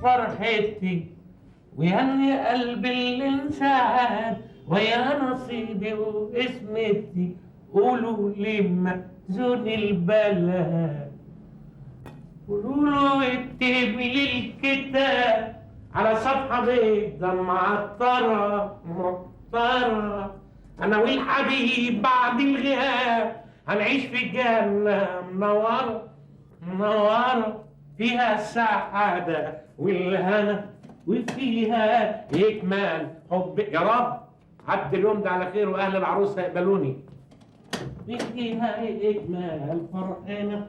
فرحتي ويهني قلبي اللي انسعد ويا نصيبي واسمتي قولوا لي مأذون البلد قولوا له اكتب لي الكتاب على صفحة بيضة معطرة أنا والحبيب بعد الغياب هنعيش في جنة منورة فيها السعادة والهنا وفيها إكمال حب. يا رب عد اليوم ده على خير وأهل العروس هيقبلوني. فيها إكمال فرحنا.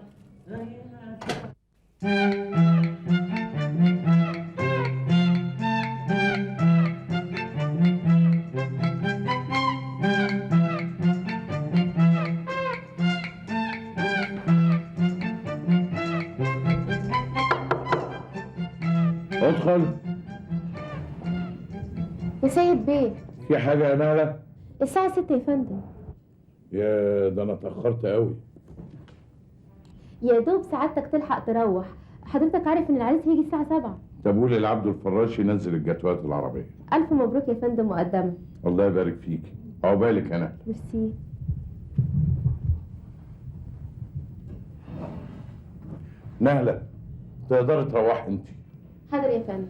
ادخل. يا سيد بيه، في حاجة يا نهلة؟ الساعة 6 يا فندم. يا ده أنا اتأخرت قوي. يا دوب سعادتك تلحق تروح، حضرتك عارف إن العريس هيجي الساعة 7. طب قولي لعبد الفراش ينزل الجاتوهات العربية. ألف مبروك يا فندم مقدما. الله يبارك فيكي، عقبالك أنا. ميرسي. نهلة تقدري تروحي أنت. حاضر يا فندم.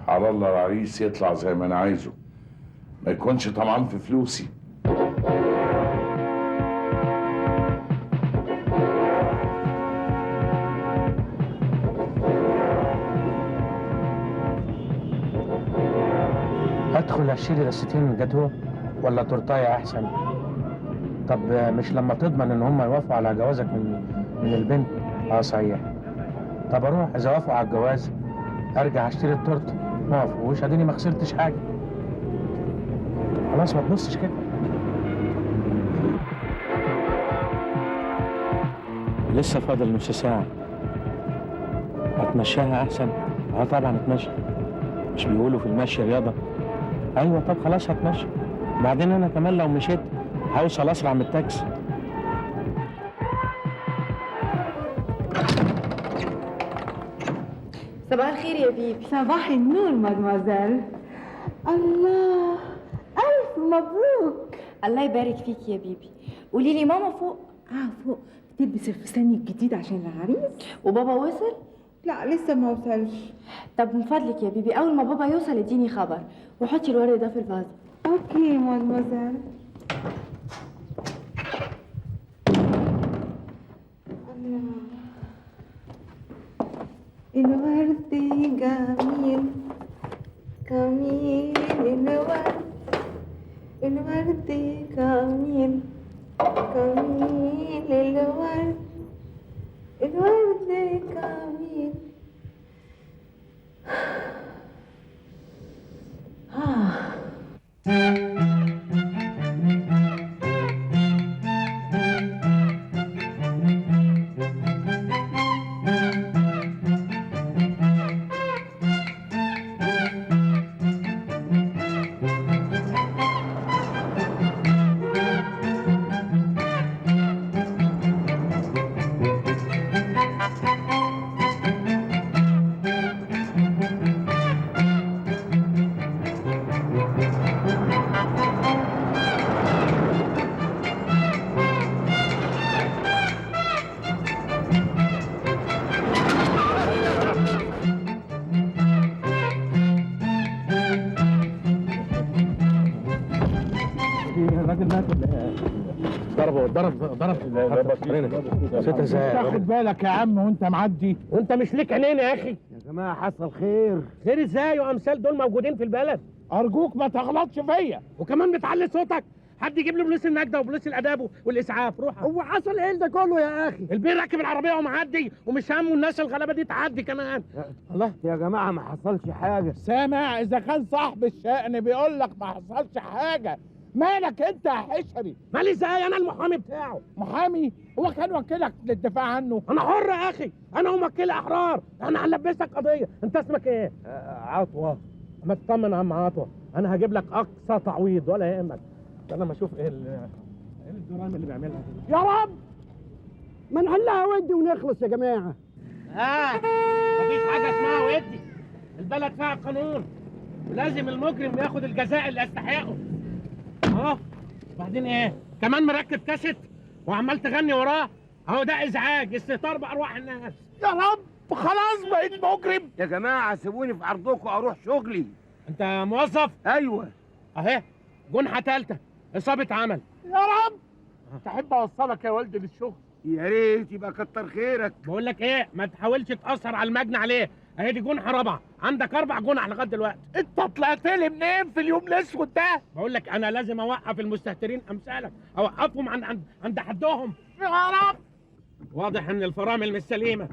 على الله العريس يطلع زي ما أنا عايزه، ما يكونش طمعان في فلوسي. ادخل اشتري قصتين جاتوه ولا تورتايه احسن؟ طب مش لما تضمن ان هم يوافقوا على جوازك من البنت؟ اه صحيح. طب اروح، اذا وافقوا على الجواز ارجع اشتري التورته، ما وافقوش اديني ما خسرتش حاجه. خلاص ما تبصش كده. لسه فاضل نص ساعه، هتمشاها احسن؟ اه طبعا اتمشى، مش بيقولوا في المشي رياضه؟ ايوه طب خلاص هتمشى. بعدين انا كمان لو مشيت هوصل اسرع من التاكسي. صباح الخير يا بيبي. صباح النور مادموزيل. الله، ألف مبروك. الله يبارك فيك يا بيبي. قولي لي ماما فوق؟ فوق تلبس الفستان الجديد عشان العريس. وبابا وصل؟ لا لسه ما وصلش. طب من فضلك يا بيبي أول ما بابا يوصل اديني خبر، وحطي الورد ده في الفازة. اوكي مادموزيل. الورد جميل جميل، الورد جميل جميل، الورد جميل. ست ازاي؟ تاخد بالك يا عم وانت معدي. وانت مش ليك عينين يا اخي؟ يا جماعه حصل خير. خير ازاي وامثال دول موجودين في البلد؟ ارجوك ما تغلطش فيا. وكمان بتعلي صوتك؟ حد يجيب لي بوليس النجده وبوليس الاداب والاسعاف. روح. هو حصل ايه ده كله يا اخي؟ البيه راكب العربيه ومعدي ومش همه الناس الغلابه دي تعدي كمان. الله يا جماعه ما حصلش حاجه. سامع اذا كان صاحب الشأن بيقول لك ما حصلش حاجه، مالك انت يا حشري؟ مالي ازاي؟ انا المحامي بتاعه. محامي؟ هو كان وكيلك للدفاع عنه؟ انا حر يا اخي، انا وكيل احرار، انا هنلبسك قضيه. انت اسمك ايه؟ عطوه. ما تطمن يا عم عطوه، انا هجيب لك اقصى تعويض ولا يهمك. انا ما اشوف ايه الجرائم اللي بيعملها دي. يا رب ما نحلها ودي ونخلص يا جماعه. مفيش حاجه اسمها ودي، البلد فيها قانون ولازم المجرم ياخد الجزاء اللي يستحقه. بعدين ايه؟ كمان مركب كاسيت وعمال تغني وراه، اهو ده ازعاج، استهتار بارواح الناس. يا رب خلاص بقيت مجرم. يا جماعة سيبوني في عرضكم أروح شغلي. انت موظف؟ أيوه. اهي جنحة تالتة، إصابة عمل. يا رب تحب أوصلك يا والدي للشغل؟ يا ريت يبقى كتر خيرك. بقول لك ايه، ما تحاولش تأثر على المجني عليه، اهي دي جنحة رابعة، عندك 4 جنح لغاية دلوقتي. انت طلعت لي منين في اليوم الاسود ده؟ بقول لك انا لازم اوقف المستهترين امثالك، اوقفهم عند حدهم. يا رب. واضح ان الفرامل مش سليمة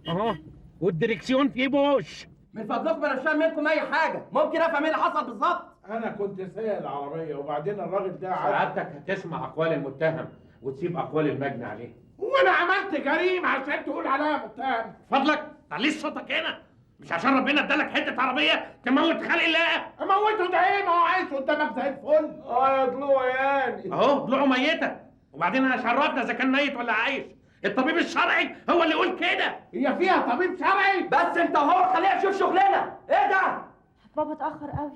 اهو، والدريكسيون فيه بوش. من فضلكم انا مش فاهم منكم اي حاجه، ممكن افهم ايه اللي حصل بالظبط؟ انا كنت سايق العربيه وبعدين الراجل ده سعادتك هتسمع اقوال المتهم وتسيب اقوال المجني عليه. وانا عملت جريمه عشان تقول عليا متهم؟ فضلك تعليش صوتك هنا، مش عشان ربنا ادالك حته عربيه تموت خلق الله. اموته ده ايه؟ ما هو عايش قدامك زي الفل. يا ضلوع يعني. اهو ضلوعه ميته، وبعدين انا شرفنا اذا كان ميت ولا عايش. الطبيب الشرعي هو اللي يقول كده. هي فيها طبيب شرعي؟ بس انت وهو خلينا نشوف شغلنا، ايه ده؟ بابا اتأخر قوي.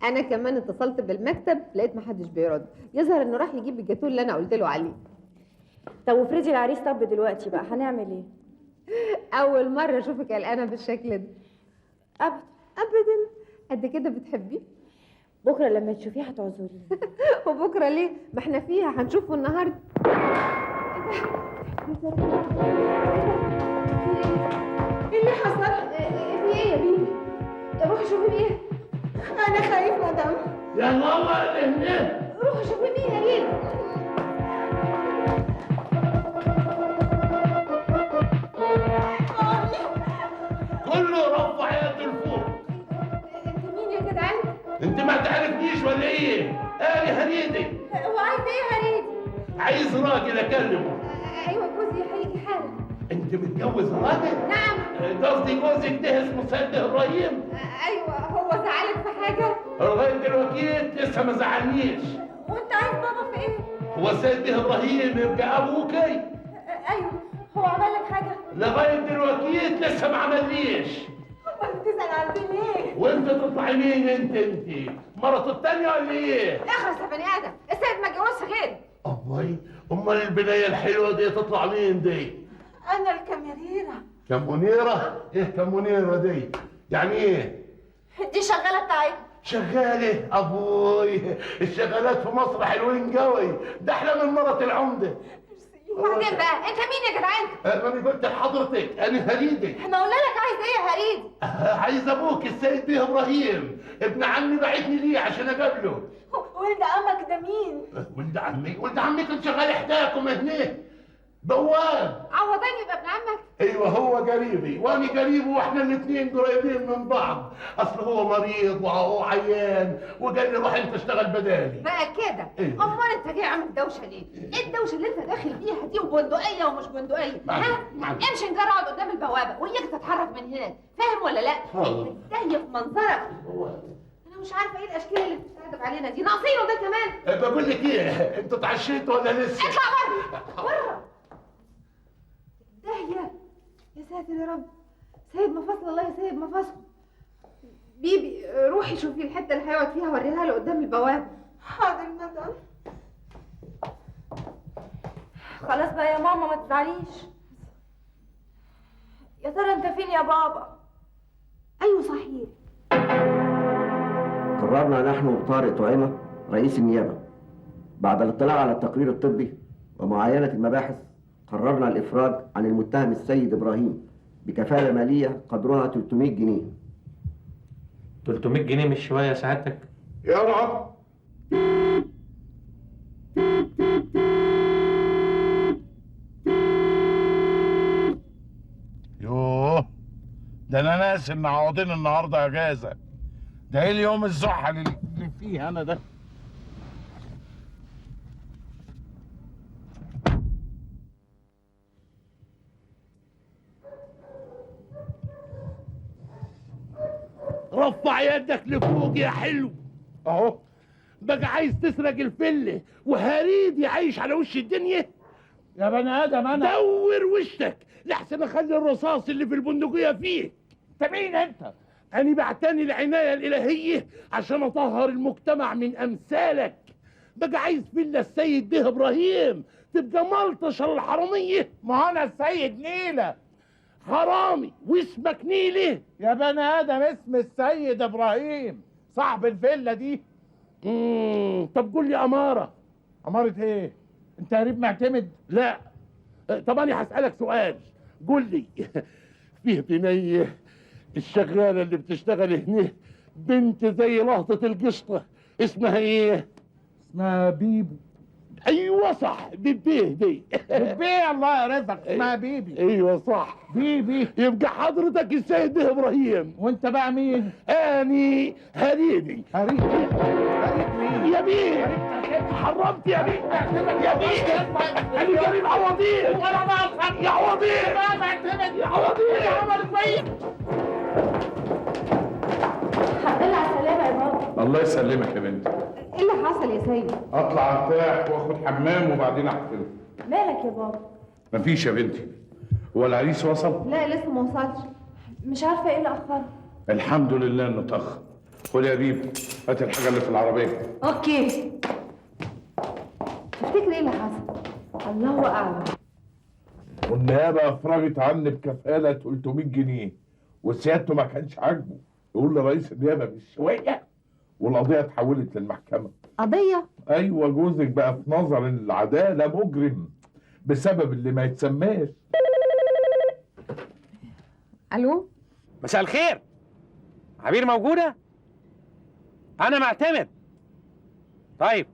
انا كمان اتصلت بالمكتب لقيت محدش بيرد، يظهر انه راح يجيب الجاتوه اللي انا قلت له عليه. طب وفريدي العريس طب دلوقتي بقى هنعمل ايه؟ اول مره اشوفك قلقانه بالشكل ده. ابدا ابدا. قد كده بتحبيه؟ بكره لما تشوفيه هتعذريني. وبكره ليه؟ ما احنا فيها هنشوفه النهارده. ايه اللي حصل؟ في ايه يا بيبي؟ روحي شوفي مين. انا خايف مدام. يا الله اللي هناك. روحي شوفي مين يا بيبي. كله رفع يد لفوق. انت مين يا جدعان؟ انت ما تعرفنيش ولا ايه؟ انا هريدي. وعايز ايه يا هريدي؟ عايز راجل اكلمه. ايوه جوزي هيجي حالا. انت متجوز راجل؟ نعم. قصدي جوزك ده اسمه سيد ابراهيم؟ ايوه. هو زعلك في حاجه؟ لغايه دلوقتي لسه ما زعلنيش. وانت عايز بابا في ايه؟ هو سيد ابراهيم يبقى ابوكي؟ ايوه. هو عمل لك حاجه؟ لغايه دلوقتي لسه ما عمليش. امال بتسال عن ايه؟ وانت تطلعي مين انت؟ مرته التانية ولا ايه؟ اخرس يا بني ادم، السيد ما اتجوزش غيري. أبوي، امال البنايه الحلوه دي تطلع مين دي؟ انا الكاميريرا. كم منيره؟ ايه كم منيره دي؟ يعني ايه؟ دي شغاله بتاعتنا. شغاله؟ ابوي الشغالات في مصر حلوين قوي، ده احلى من مرة العمده. وبعدين بقى انت مين يا جدعان؟ انا قلت لحضرتك انا هريدي. احنا قلنا لك عايز ايه يا هريدي؟ عايز ابوك السيد بيه ابراهيم، ابن عمي بعتني ليه عشان اقابله. ولد عمك ده مين؟ ولد عمي كان شغال احداكم هناك بواب. عوضاني يبقى ابن عمك؟ ايوه هو قريبي وانا قريبه واحنا الاثنين قريبين من بعض. اصل هو مريض وهو عيان وقال لي روح انت اشتغل بدالي. بقى كده؟ إيه؟ امال انت جاي عامل دوشه ليه؟ ايه الدوشه اللي انت داخل بيها دي وبندقيه ومش بندقيه؟ ها؟ امشي نجرب اقعد قدام البوابه واياك تتحرك من هناك، فاهم ولا لا؟ حاضر. تهيف منظرك. انا مش عارفه ايه الاشكال اللي بتستهدف علينا دي، ناقصينه ده كمان. بقول لك ايه، انتوا اتعشيتوا ولا لسه؟ اطلع بره بره. داهيه. يا ساتر يا رب. سيد مفاصل، الله يسيب مفاصل. بيبي روحي شوفي الحته اللي هيقعد فيها وريها له قدام البوابه. حاضر مدام. خلاص بقى يا ماما ما تزعليش. يا ترى انت فين يا بابا؟ ايوه صحيح. قررنا نحن وطارق طعيمة رئيس النيابة بعد الاطلاع على التقرير الطبي ومعاينة المباحث قررنا الإفراج عن المتهم السيد إبراهيم بكفالة مالية قدرها 300 جنيه. 300 جنيه مش شوية سعادتك؟ يا رب ده انا ناسي ان عوضين النهارده اجازه. ده ايه اليوم الزحل اللي فيه انا ده؟ رفع يدك لفوق يا حلو. اهو بقى عايز تسرق الفله وهريد يعيش على وش الدنيا؟ يا بني ادم انا دور وشك لحسن اخلي الرصاص اللي في البندقيه فيه. انت مين انت؟ أنا بعتني العناية الإلهية عشان أطهر المجتمع من أمثالك. بقى عايز فيلا السيد ده إبراهيم تبقى ملطش الحرامية؟ ما انا السيد نيلة. حرامي واسمك نيلة؟ يا بني ادم اسم السيد ابراهيم صاحب الفيلا دي. طب قول لي أمارة. أمارة ايه؟ انت قريب معتمد؟ لا. طب أنا هسألك سؤال. قول لي فيه بنية الشغالة اللي بتشتغل هنا بنت زي لهطة القشطة، اسمها ايه؟ اسمها بيبو. ايوه صح، بيبيه دي. بيبيه الله يرزقك، اسمها بيبي. ايوه صح بيبي. يبقى حضرتك السيد ده ابراهيم. وانت بقى مين؟ اني هريدي. هريد مين؟ يا بيه حرمت يا بيه. يا بيه انا جريب عوضين. وانا بقى يا عوضين ما بعتمد يا عوضين. يا عمر كويس. الحمد لله على السلامة يا بابا. الله يسلمك يا بنتي. ايه اللي حصل يا سيد؟ اطلع ارتاح واخد حمام وبعدين احفل. مالك يا بابا؟ مفيش يا بنتي. هو العريس وصل؟ لا لسه ما وصلش. مش عارفة ايه اللي أخره. الحمد لله انه اتاخر. خد يا بيبو هات الحاجه اللي في العربيه. اوكي. تفتكر ايه اللي حصل؟ الله اعلم. والنيابه افرجت عني بكفاله 300 جنيه وسيادته ما كانش عاجبه. يقول لرئيس النيابه بالشويه والقضيه اتحولت للمحكمه. قضيه؟ ايوه جوزك بقى في نظر العداله مجرم بسبب اللي ما يتسماش. الو مساء الخير. عبير موجودة؟ أنا معتمد. طيب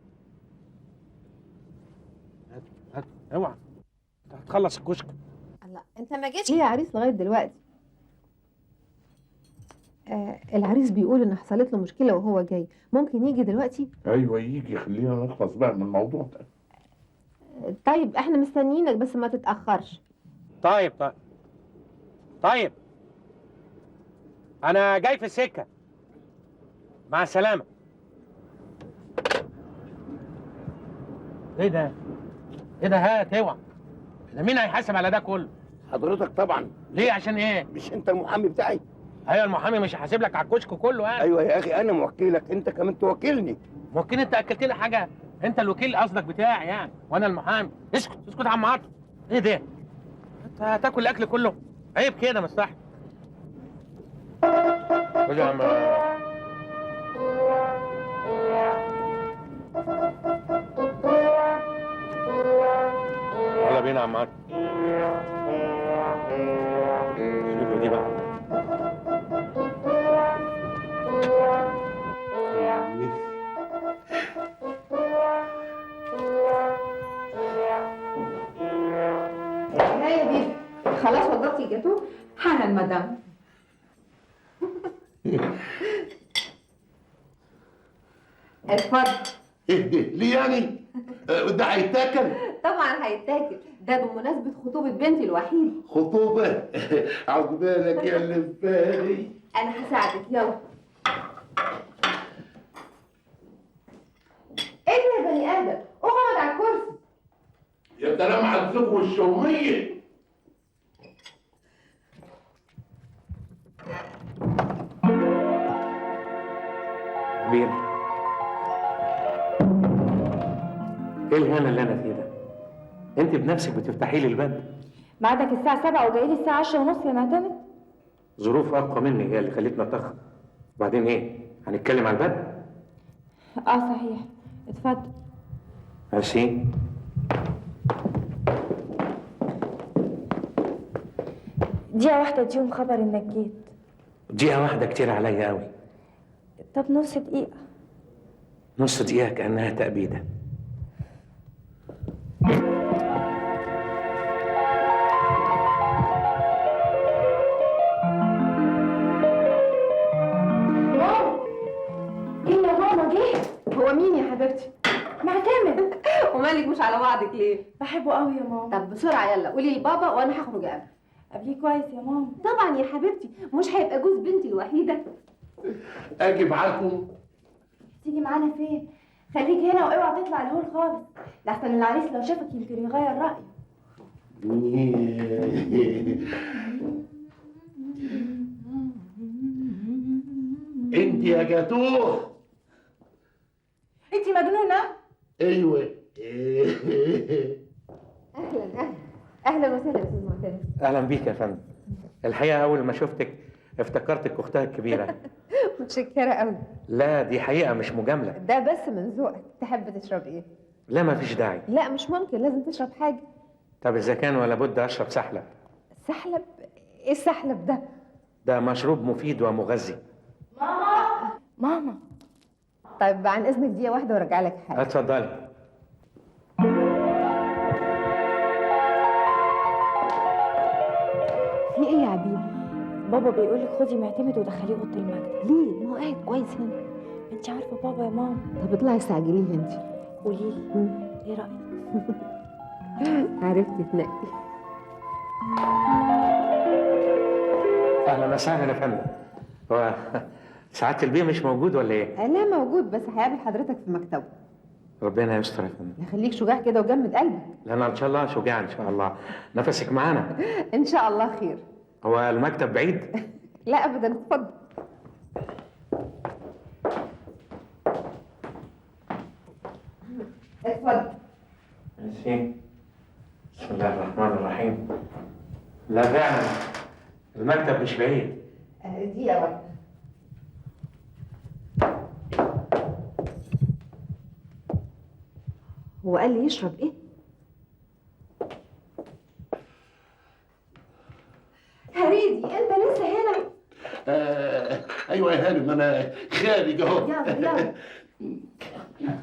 هات اوعى هتخلص الكشك. الله انت ما جيتش ليه يا عريس لغايه دلوقتي؟ العريس بيقول ان حصلت له مشكله وهو جاي، ممكن يجي دلوقتي؟ ايوه يجي، خلينا نخلص بقى من الموضوع ده. طيب احنا مستنيينك بس ما تتاخرش. طيب أنا جاي في السكة. مع السلامة. إيه ده؟ هات اوعى. ده مين هيحاسب على ده كله؟ حضرتك طبعا. ليه عشان إيه؟ مش انت المحامي بتاعي؟ أيوة المحامي مش هحاسب لك على الكشك كله يعني. ايوه يا اخي انا موكلك، انت كمان توكلني. موكل انت اكلت لي حاجه؟ انت الوكيل قصدك بتاعي يعني وانا المحامي. اسكت يا عم عاطف. ايه ده؟ انت هتاكل الاكل كله؟ عيب كده مستحي. خد يا عم. يلا بينا يا عم عاطف. شوفوا دي بقى. يا بيبي خلاص وضبتي الجاتوه؟ حالا مدام. اتفضل. ايه ده؟ ليه يعني؟ ده هيتاكل؟ طبعا هيتاكل، ده بمناسبه خطوبه بنتي الوحيده. خطوبه؟ عقبالك يا اللي في بالي. انا هساعدك يلا. ايه ده يا بني ادم؟ اقعد على الكرسي. يا سلام على الذوق والشوميه. عبير، ايه الهنا اللي انا فيه ده؟ انت بنفسك بتفتحي لي الباب. ميعادك الساعة 7 وجاي لي الساعة 10:30 يا معتمد. ظروف اقوى مني هي اللي خلتني اتاخر. وبعدين ايه؟ هنتكلم على الباب؟ صحيح. اتفضل. ماشي. دقيقة واحدة اديهم خبر انك جيت. دقيقة واحدة كتير عليا قوي. طب نص دقيقة. نص دقيقة كأنها تأبيدة. حبيبتي؟ معتمد. ومالك مش على بعضك ليه؟ بحبه قوي يا ماما. طب بسرعه يلا قولي لبابا وانا هخرج قبل. قبليه كويس يا ماما. طبعا يا حبيبتي، مش هيبقى جوز بنتي الوحيده. اجي معاكم؟ تيجي معانا فين؟ خليك هنا واوعى تطلع الهول خالص، لحسن العريس لو شافك يمكن يغير رأيه. انت يا جاتوه. انتي مجنونة؟ ايوه. اهلا وسهلا يا استاذ معتمد. اهلا بيك يا فندم. الحقيقه اول ما شفتك افتكرتك اختها الكبيره. متشكره قوي. لا دي حقيقه مش مجامله. ده بس من ذوقك. تحب تشرب ايه؟ لا ما فيش داعي. لا مش ممكن، لازم تشرب حاجه. طب اذا كان ولا بد اشرب سحلب. سحلب؟ ايه السحلب ده؟ ده مشروب مفيد ومغذي. ماما. طيب عن اذنك دقيقه واحده وارجع لك حاجه. اتفضلي. في ايه يا عبيد؟ بابا بيقولك خدي معتمد ودخليه اوضه المكتب. ليه؟ ما هو قاعد كويس هنا. انت عارفه بابا يا ماما. طب اطلعي استعجليه انت. قولي لي ايه رايك؟ عرفتي تنقي. اهلا وسهلا يا فندم. هو سعاده البيه مش موجود ولا ايه؟ لا موجود، بس هيقابل حضرتك في مكتبه. ربنا يستر يا فندم. يخليك شجاع كده وجمد قلبك. لا انا ان شاء الله شجاع ان شاء الله. نفسك معانا. ان شاء الله خير. هو المكتب بعيد؟ لا ابدا، اتفضل. اتفضل. ماشي. بسم الله الرحمن الرحيم. لا فعلا المكتب مش بعيد. دقيقة واحدة. هو قال لي يشرب ايه؟ هريدي انت لسه هنا؟ ايوه يا هانم انا خارج اهو. يلا يلا.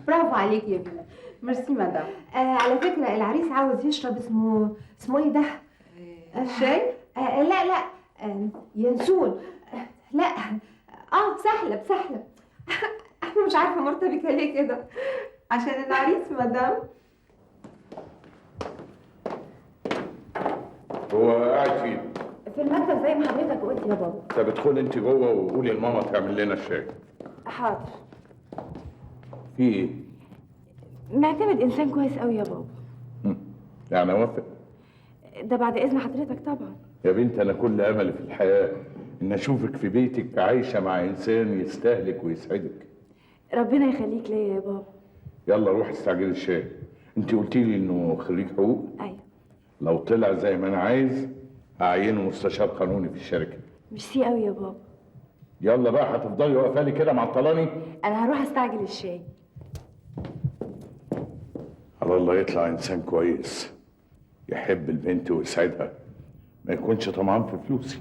برافو عليك يا بنت. ميرسي مدام. على فكرة العريس عاوز يشرب اسمه ايه ده؟ شاي؟ لا لا ينسون. لا سحلب. انا مش عارفة مرتبكة ليه كده. عشان العريس مدام. هو قاعد فين؟ في المكتب زي ما حضرتك قلت يا بابا. طب ادخلي انت جوه وقولي لماما تعمل لنا الشاي. حاضر. في ايه؟ معتمد انسان كويس قوي يا بابا. يعني اوافق؟ ده بعد اذن حضرتك طبعا. يا بنت انا كل املي في الحياه ان اشوفك في بيتك عايشه مع انسان يستاهلك ويسعدك. ربنا يخليك ليا يا بابا. يلا روح استعجلي الشاي. انت قلتي لي انه خريج حقوق؟ ايوه. لو طلع زي ما انا عايز هعينه مستشار قانوني في الشركه. ميرسي قوي يا بابا. يلا بقى هتفضلي واقفه لي كده معطلاني؟ انا هروح استعجل الشاي. على الله يطلع انسان كويس يحب البنت ويسعدها، ما يكونش طمعان في فلوسي.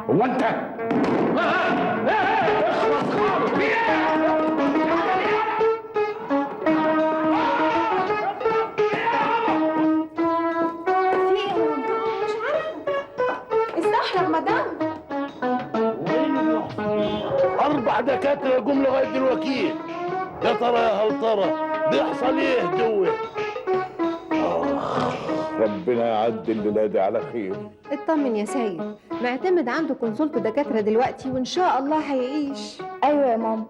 هو انت اخلص خالص. دكاتره جم لغايه دلوقتي. يا ترى يا هل ترى بيحصل ايه جوه؟ ربنا يعدي الليله دي على خير. اطمن يا سيد، معتمد عنده كونسلت دكاتره دلوقتي وان شاء الله هيعيش. ايوه يا ماما،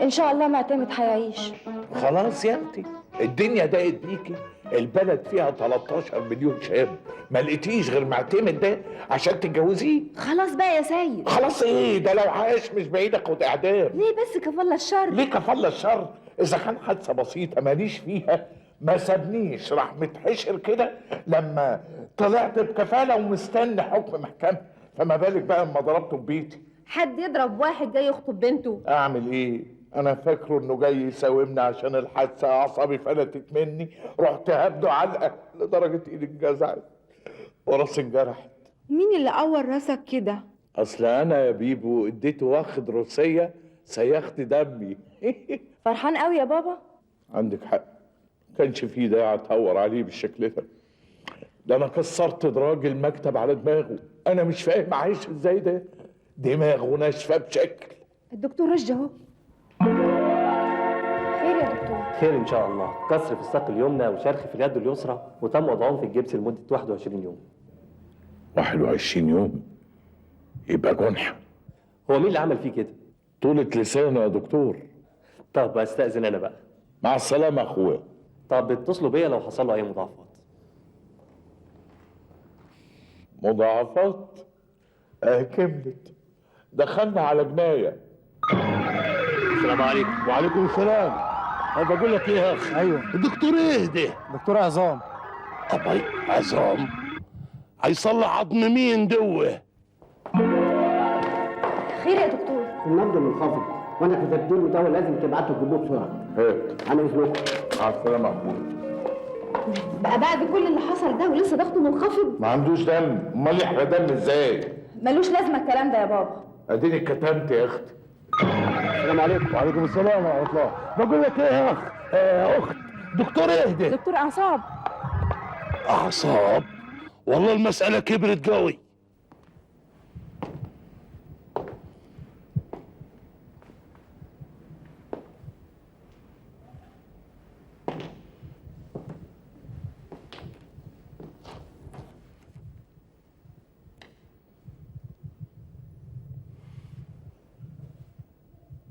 ان شاء الله معتمد هيعيش. خلاص يا اختي الدنيا ضاقت بيكي، البلد فيها 13 مليون شاب، ما لقيتيش غير معتمد ده عشان تتجوزيه. خلاص بقى يا سيد. خلاص ايه ده؟ لو عايش مش بعيد اخد اعدام. ليه بس كفالة الشر؟ ليه كفالة الشر؟ اذا كان حادثه بسيطه ماليش فيها ما سابنيش، راح متحشر كده لما طلعت بكفاله ومستني حكم محكمه، فما بالك بقى اما ضربته ببيتي. حد يضرب واحد جاي يخطب بنته؟ اعمل ايه؟ انا فاكره انه جاي يساومني عشان الحادثه، اعصابي فلتت مني، رحت هبده علقه لدرجه ايدي اتجزعت وراسي انجرحت. مين اللي قور راسك كده؟ اصل انا يا بيبو اديته واخد روسيه سيخت دمي. فرحان قوي يا بابا؟ عندك حق، كانش فيه داعي اتهور عليه بالشكل ده انا كسرت دراج المكتب على دماغه. انا مش فاهم عايش ازاي ده، دماغه ناشفه بشكل. الدكتور رشدي اهو. خير يا دكتور؟ خير ان شاء الله. كسر في الساق اليمنى وشرخ في اليد اليسرى، وتم وضعهم في الجبس لمده 21 يوم. 21 يوم؟ يبقى جنحه. هو مين اللي عمل فيه كده؟ طولة لسانه يا دكتور. طب استاذن انا بقى. مع السلامه يا اخويا. طب اتصلوا بيا لو حصل له اي مضاعفات. مضاعفات؟ كملت. دخلنا على جنايه. السلام عليكم. وعليكم السلام. انا بقول لك ايه يا اخي؟ ايوه. الدكتور ايه ده؟ دكتور عظام. أبي عظام؟ هيصلح عظم مين دوه؟ خير يا دكتور؟ النبض منخفض، وانا كتبت له دواء لازم تبعته تجيبوه بسرعه. هات. انا اذنكم. مع السلامه يا اخويا. بقى بعد كل اللي حصل ده ولسه ضغطه منخفض؟ ما عندوش دم، امال يحرق دم ازاي؟ ملوش لازمه الكلام ده يا بابا. اديني كتمت يا اختي. السلام عليكم. وعليكم السلام ورحمه الله. بقول لك ايه يا اخ؟ اخت، دكتور ايه ده؟ دكتور اعصاب. اعصاب؟ والله المساله كبرت قوي.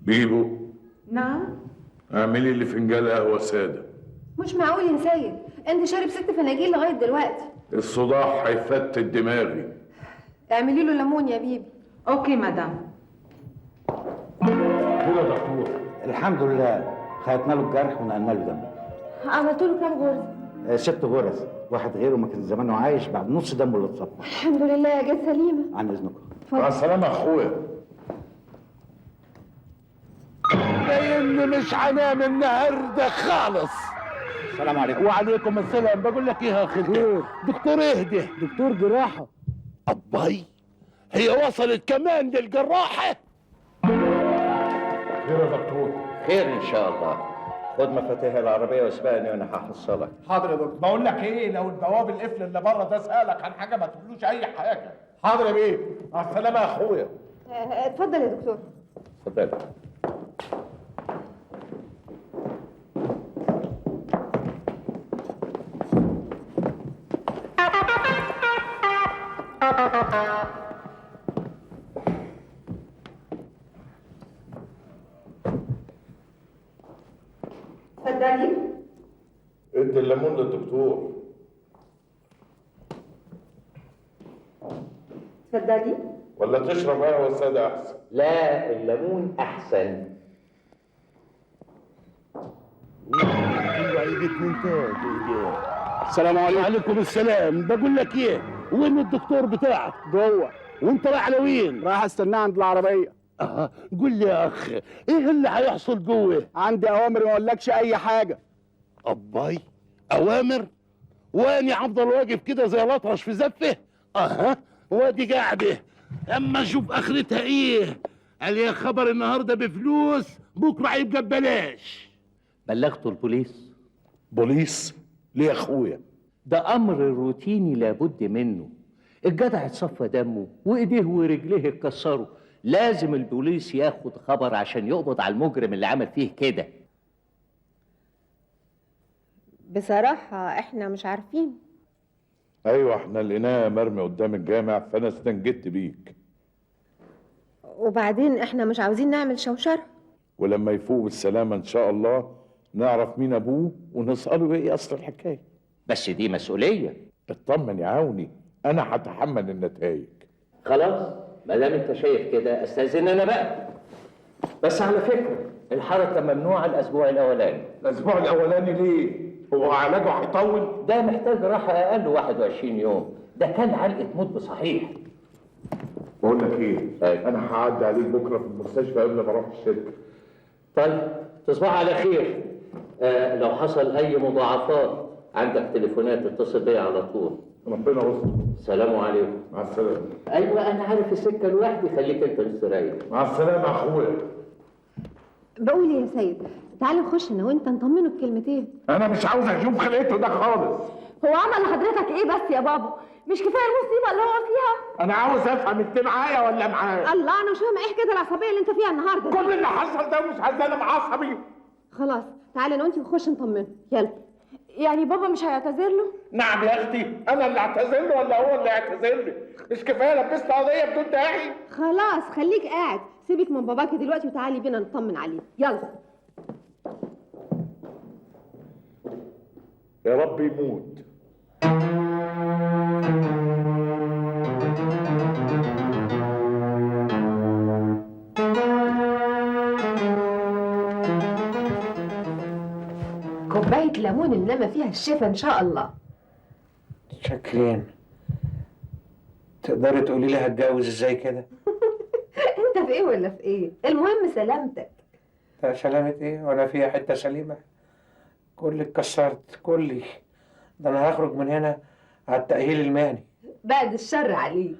بيبو، نعم. اعملي لي فنجان قهوه ساده. مش معقول يا سيد، انت شارب 6 فناجيل لغايه دلوقتي. الصداع هيفتت دماغي. اعملي له ليمون يا بيبي. اوكي مدام. كده يا دكتور. الحمد لله، خيطنا له الجرح ونقلنا له دم. عملت له كام غرزه؟ 6 غرز، واحد غيره ما كان زمانه عايش بعد نص دمه اللي اتصفى. الحمد لله يا جت سليمه. عن اذنكم. مع السلامه يا اخويا. باين مش هنام النهارده خالص. السلام عليكم. وعليكم السلام. بقول لك ايه يا اخي؟ دكتور ايه ده؟ دكتور جراحه. أباي، هي وصلت كمان للجراحه؟ خير يا دكتور. خير ان شاء الله. خد مفاتيح العربيه واسبقني وانا هحصلك. حاضر يا دكتور. بقول لك ايه، لو البواب القفل اللي بره ده سالك عن حاجه ما تقولوش اي حاجه. حاضر يا بيه. مع السلامه يا اخويا. اتفضل يا دكتور. اتفضل. اتفضلي. ادي الليمون للدكتور. اتفضلي. ولا تشرب قهوه ساده احسن؟ لا، الليمون احسن. السلام عليكم. وعليكم السلام. بقول لك ايه، وين الدكتور بتاعك؟ جوه. وانت رايح على وين؟ رايح استناه عند العربيه. قول لي يا اخ، ايه اللي هيحصل جوه؟ عندي اوامر ما اقولكش اي حاجه. أباي، أوامر؟ واني هفضل واقف كده زي الأطرش في زفه؟ وادي قاعدة، أما أشوف آخرتها إيه؟ قال يا خبر النهارده بفلوس، بكرة هيبقى ببلاش. بلغتوا البوليس؟ بوليس؟ ليه يا أخويا؟ ده أمر روتيني لابد منه. الجدع اتصفى دمه وإيديه ورجليه اتكسروا، لازم البوليس ياخد خبر عشان يقبض على المجرم اللي عمل فيه كده. بصراحة احنا مش عارفين. ايوه، احنا لقيناه مرمي قدام الجامع فانا استنجدت بيك. وبعدين احنا مش عاوزين نعمل شوشرة. ولما يفوق بالسلامه ان شاء الله نعرف مين ابوه ونساله ايه اصل الحكايه. بس دي مسؤوليه. اطمن يا عوني، انا هتحمل النتائج. خلاص، ما دام انت شايف كده استاذن انا بقى. بس على فكره الحركه ممنوعه الاسبوع الاولاني. الاسبوع الاولاني ليه؟ هو علاجه هيطول؟ ده محتاج راحه اقل 21 يوم. ده كان علقه موت بصحيح. بقول لك ايه، انا هعدي عليك بكره في المستشفى قبل ما اروح الشركه. طيب، تصبح على خير. لو حصل اي مضاعفات عندك تليفونات اتصل بيا على طول. ربنا يستر. السلام عليكم. مع السلامه. ايوه انا عارف السكه لوحدي، خليك انت مستريح. مع السلامه يا اخويا. بقول يا سيد، تعالى نخش انا وانت نطمنه بكلمتين. انا مش عاوز اشوف خلقته ده خالص. هو عمل لحضرتك ايه بس يا بابا؟ مش كفايه المصيبه اللي هو فيها؟ انا عاوز افهم انت معايا ولا معايا؟ الله، انا مش فاهمه ايه حكايه العصبيه اللي انت فيها النهارده. كل اللي حصل ده مش عايز انا معصبي. خلاص تعالى انا وانت نخش نطمنه، يلا. يعني بابا مش هيعتذر له؟ نعم يا اختي، انا اللي اعتذر له ولا هو اللي يعتذر لي؟ مش كفايه لبست قضيه بدون داعي؟ خلاص خليك قاعد، سيبك من باباكي دلوقتي وتعالي بينا نطمن عليه، يلا. يا رب يموت. كوبايه ليمون انما فيها الشفا ان شاء الله. شاكرين. تقدري تقولي لي هتجوز ازاي كده؟ انت في ايه ولا في ايه؟ المهم سلامتك. ده سلامة ايه؟ وانا فيها حتة سليمة؟ كلي اتكسرت كلي. ده انا هخرج من هنا على التأهيل المهني. بعد الشر عليك.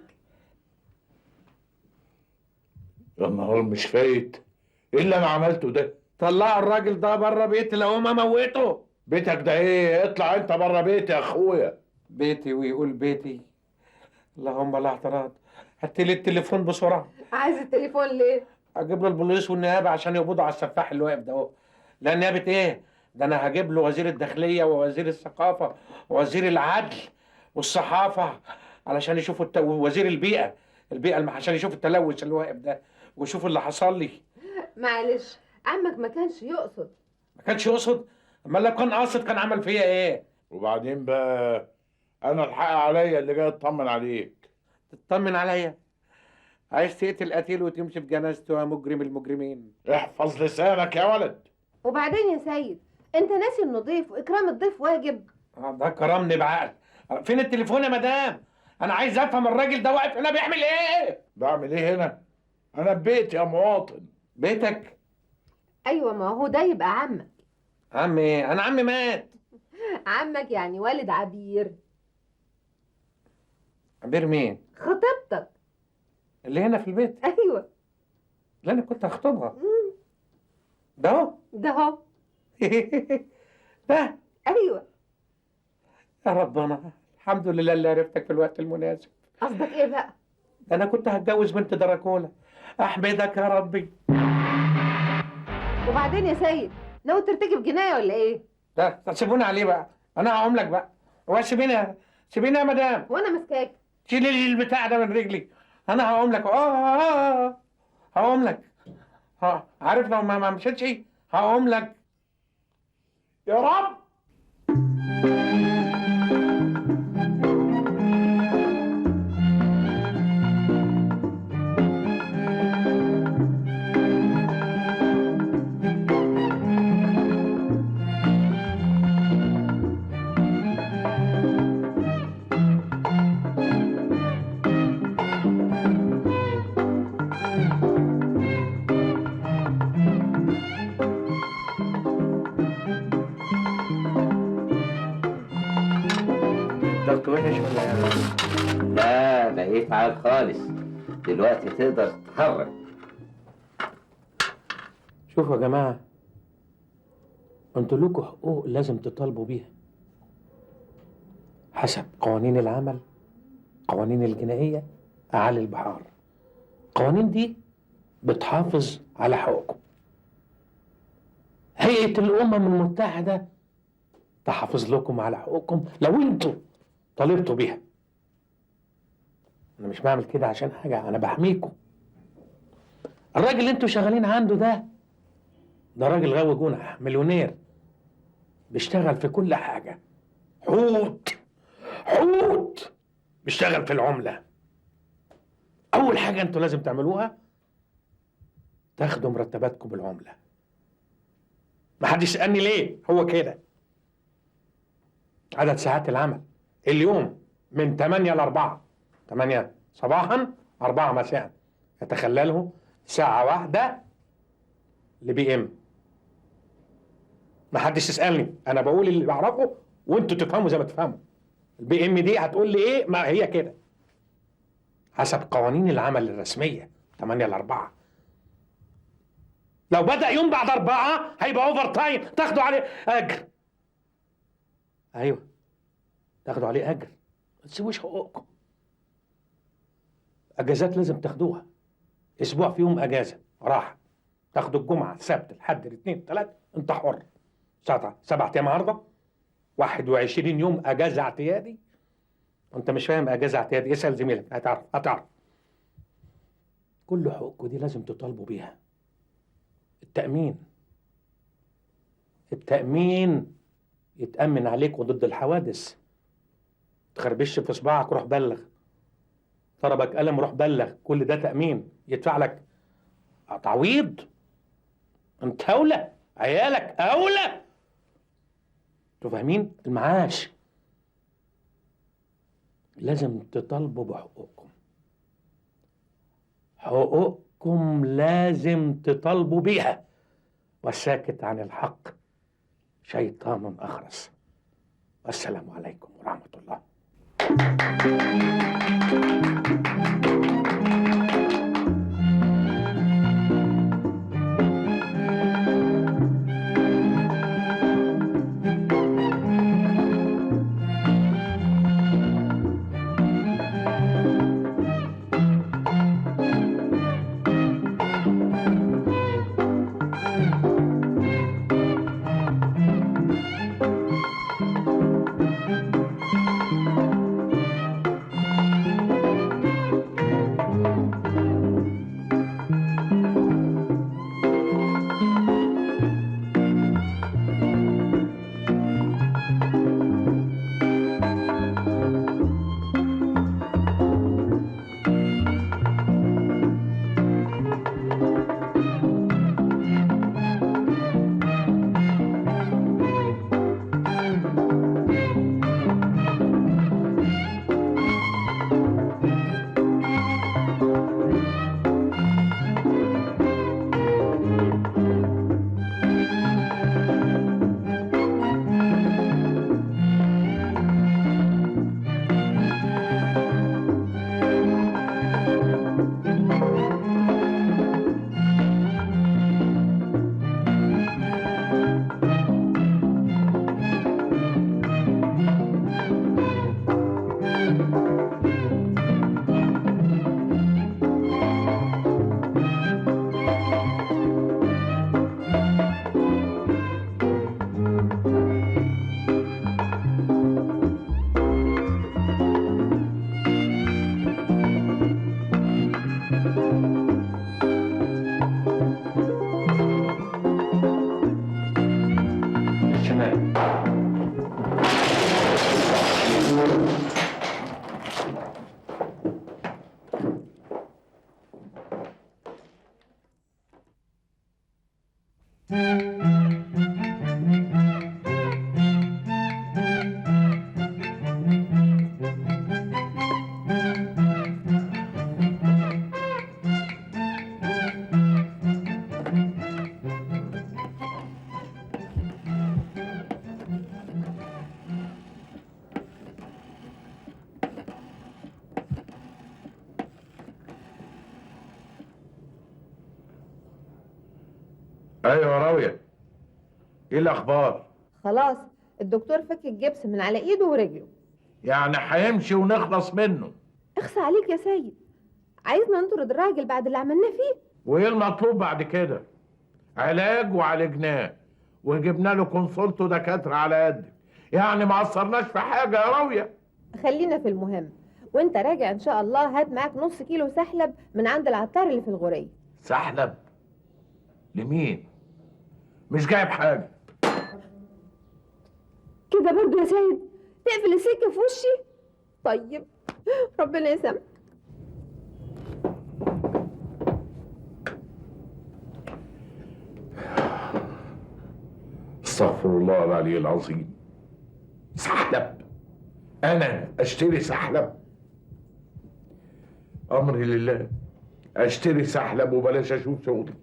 يا نهار مش فايت، ايه اللي انا عملته ده؟ طلعوا الراجل ده بره بيتي لو ما موته. بيتك ده ايه؟ اطلع انت بره بيتي يا اخويا. بيتي ويقول بيتي؟ اللهم لا اعتراض. هات لي التليفون بسرعة. عايز التليفون ليه؟ اجيب له البوليس والنيابة عشان يقبضوا على السفاح اللي واقف ده اهو. لا نيابة ايه؟ ده انا هجيب له وزير الداخلية ووزير الثقافة ووزير العدل والصحافة علشان يشوفوا وزير البيئة عشان يشوفوا التلوث اللي واقف ده ويشوفوا اللي حصل لي. معلش عمك ما كانش يقصد. ما كانش يقصد؟ امال لو كان قاصد كان عمل فيا ايه؟ وبعدين بقى انا الحق عليا اللي جاي اطمن عليك. تطمن عليا؟ عايز تقتل قتيل وتمشي بجنازته يا مجرم المجرمين. احفظ لسانك يا ولد. وبعدين يا سيد، انت ناسي انه ضيف واكرام الضيف واجب. ده كرمني بعقل. فين التليفون يا مدام؟ انا عايز افهم الراجل ده واقف هنا بيعمل ايه؟ بعمل ايه هنا؟ انا ببيتي يا مواطن. بيتك؟ ايوه، ما هو ده يبقى عمك. عم ايه؟ انا عمي مات. عمك يعني والد عبير. عبير مين؟ خطيبتك اللي هنا في البيت. ايوه اللي انا كنت هخطبها. ده اهو. ده اهو. ده ايوه. يا ربنا، الحمد لله اللي عرفتك في الوقت المناسب. قصدك ايه بقى؟ ده انا كنت هتجوز بنت دراكولا. احمدك يا ربي. وبعدين يا سيد، ناوي ترتكب جنايه ولا ايه؟ لا سيبوني عليه بقى، انا هقوم لك بقى. هو سيبيني يا مدام. وانا ماسكاك. شيلي لي البتاع ده من رجلي. انا هقوم لك. هقوم لك. عارف لو ما مشيتش هقوم لك. يا رب. ضغط وحش ولا ايه؟ لا بقيت عال خالص، دلوقتي تقدر تتحرك. شوفوا يا جماعة، انتوا لكم حقوق لازم تطالبوا بيها حسب قوانين العمل، قوانين الجنائية، أعالي البحار. القوانين دي بتحافظ على حقوقكم. هيئة الأمم المتحدة تحافظ لكم على حقوقكم لو انتوا طالبتوا بيها. أنا مش بعمل كده عشان حاجة، أنا بحميكم. الراجل اللي انتوا شغالين عنده ده راجل غاوي جنح، مليونير، بيشتغل في كل حاجة. حوت بيشتغل في العملة. أول حاجة انتوا لازم تعملوها تاخدوا مرتباتكم بالعملة. محدش يسألني ليه، هو كده. عدد ساعات العمل اليوم من 8 ل 4، 8 صباحا 4 مساء، يتخلله ساعة واحدة لبي ام. محدش يسألني، أنا بقول اللي بعرفه وأنتوا تفهموا زي ما تفهموا. البي ام دي هتقول لي إيه؟ ما هي كده حسب قوانين العمل الرسمية، 8 ل 4. لو بدأ يوم بعد 4 هيبقى أوفر تايم، تاخدوا عليه أجر. أيوه، تاخدوا عليه أجر ما تسيبوش حقوقكم. اجازات لازم تاخدوها، اسبوع فيهم اجازه راحه، تاخدوا الجمعه السبت الحد الاثنين الثلاث، انت حر. 7 ايام عارضه، 21 يوم اجازه اعتيادي. انت مش فاهم اجازه اعتيادي؟ اسال زميلك هتعرف. كل حقوقكم دي لازم تطالبوا بيها. التأمين يتأمن عليكم ضد الحوادث. تخربش في صباعك روح بلغ، ضربك قلم روح بلغ، كل ده تأمين يدفع لك تعويض. انت أولى، عيالك أولى. انتوا فاهمين؟ المعاش لازم تطالبوا بحقوقكم. حقوقكم لازم تطالبوا بيها، والساكت عن الحق شيطان أخرس. والسلام عليكم ورحمة الله. ايوه يا راوية، ايه الاخبار؟ خلاص الدكتور فك الجبس من على ايده ورجله. يعني هيمشي ونخلص منه؟ اخصى عليك يا سيد، عايزنا نطرد الراجل بعد اللي عملناه فيه؟ وايه المطلوب بعد كده؟ علاج وعالجناه وجبنا له كونسلت ودكاتره على قد، يعني ما قصرناش في حاجه يا راوية. خلينا في المهم، وانت راجع ان شاء الله هات معاك نص كيلو سحلب من عند العطار اللي في الغورية. سحلب؟ لمين؟ مش جايب حاجه. كده برضو يا سيد تقفل السكه في وشي؟ طيب ربنا يسامحك. استغفر الله العلي العظيم. سحلب؟ انا اشتري سحلب؟ امري لله، اشتري سحلب وبلاش اشوف شغلي.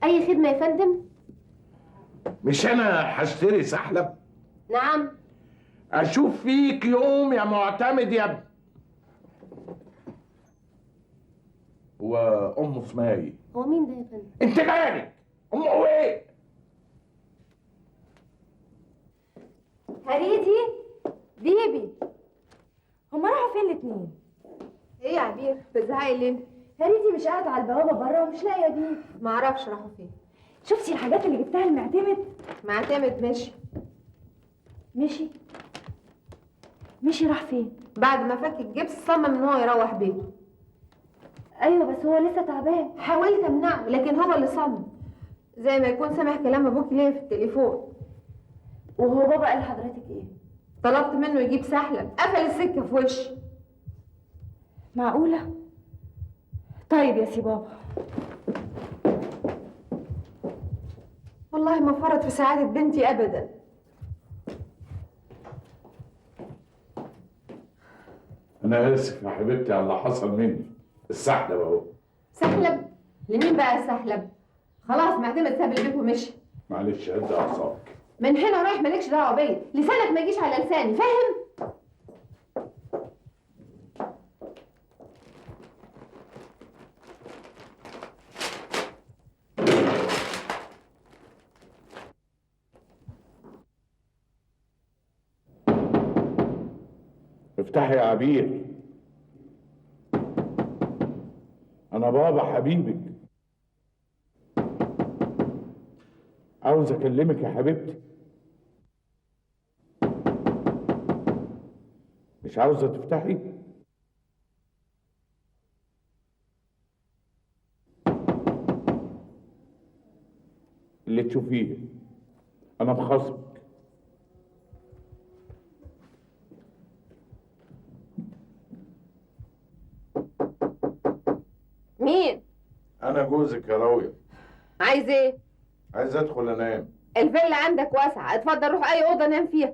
اي خدمه يا فندم؟ مش انا هشتري سحلب؟ نعم. اشوف فيك يوم يا معتمد يا ابني. هو امه اسمها ايه؟ هو مين ده يا فندم؟ انت مالك؟ امه ايه؟ هريدي بيبي، هما راحوا فين الاتنين؟ ايه يا عبير بتزعقي ليه؟ هريدي مش قاعده على البوابه بره ومش لاقيه بيبي. معرفش راحوا فين. شفتي الحاجات اللي جبتها لمعتمد؟ معتمد ماشي. مشي راح فين؟ بعد ما فك الجبس صمم ان هو يروح بيته. ايوه بس هو لسه تعبان. حاولت امنعه لكن هو اللي صمم، زي ما يكون سامع كلام ابوك ليه في التليفون. وهو بابا قال لحضرتك ايه؟ طلبت منه يجيب سحلب، قفل السكه في وشي. معقوله؟ طيب يا سي بابا. والله ما فرط في سعاده بنتي ابدا. انا اسف يا حبيبتي على اللي حصل مني. السحلب اهو. سحلب؟ لمين بقى السحلب؟ خلاص معتمد ساب البيت ومشي. معلش هدي اعصابك. من هنا رايح مالكش دعوه بيا، لسانك ما يجيش على لساني، فاهم؟ افتحي يا عبير. انا بابا حبيبك. عاوز اكلمك يا حبيبتي. مش عاوزه تفتحي؟ اللي تشوفيه. انا بخصمك. مين؟ انا جوزك يا راوية. عايز ايه؟ عايز ادخل انام. الفيلا عندك واسعه، اتفضل روح اي اوضه نام فيها.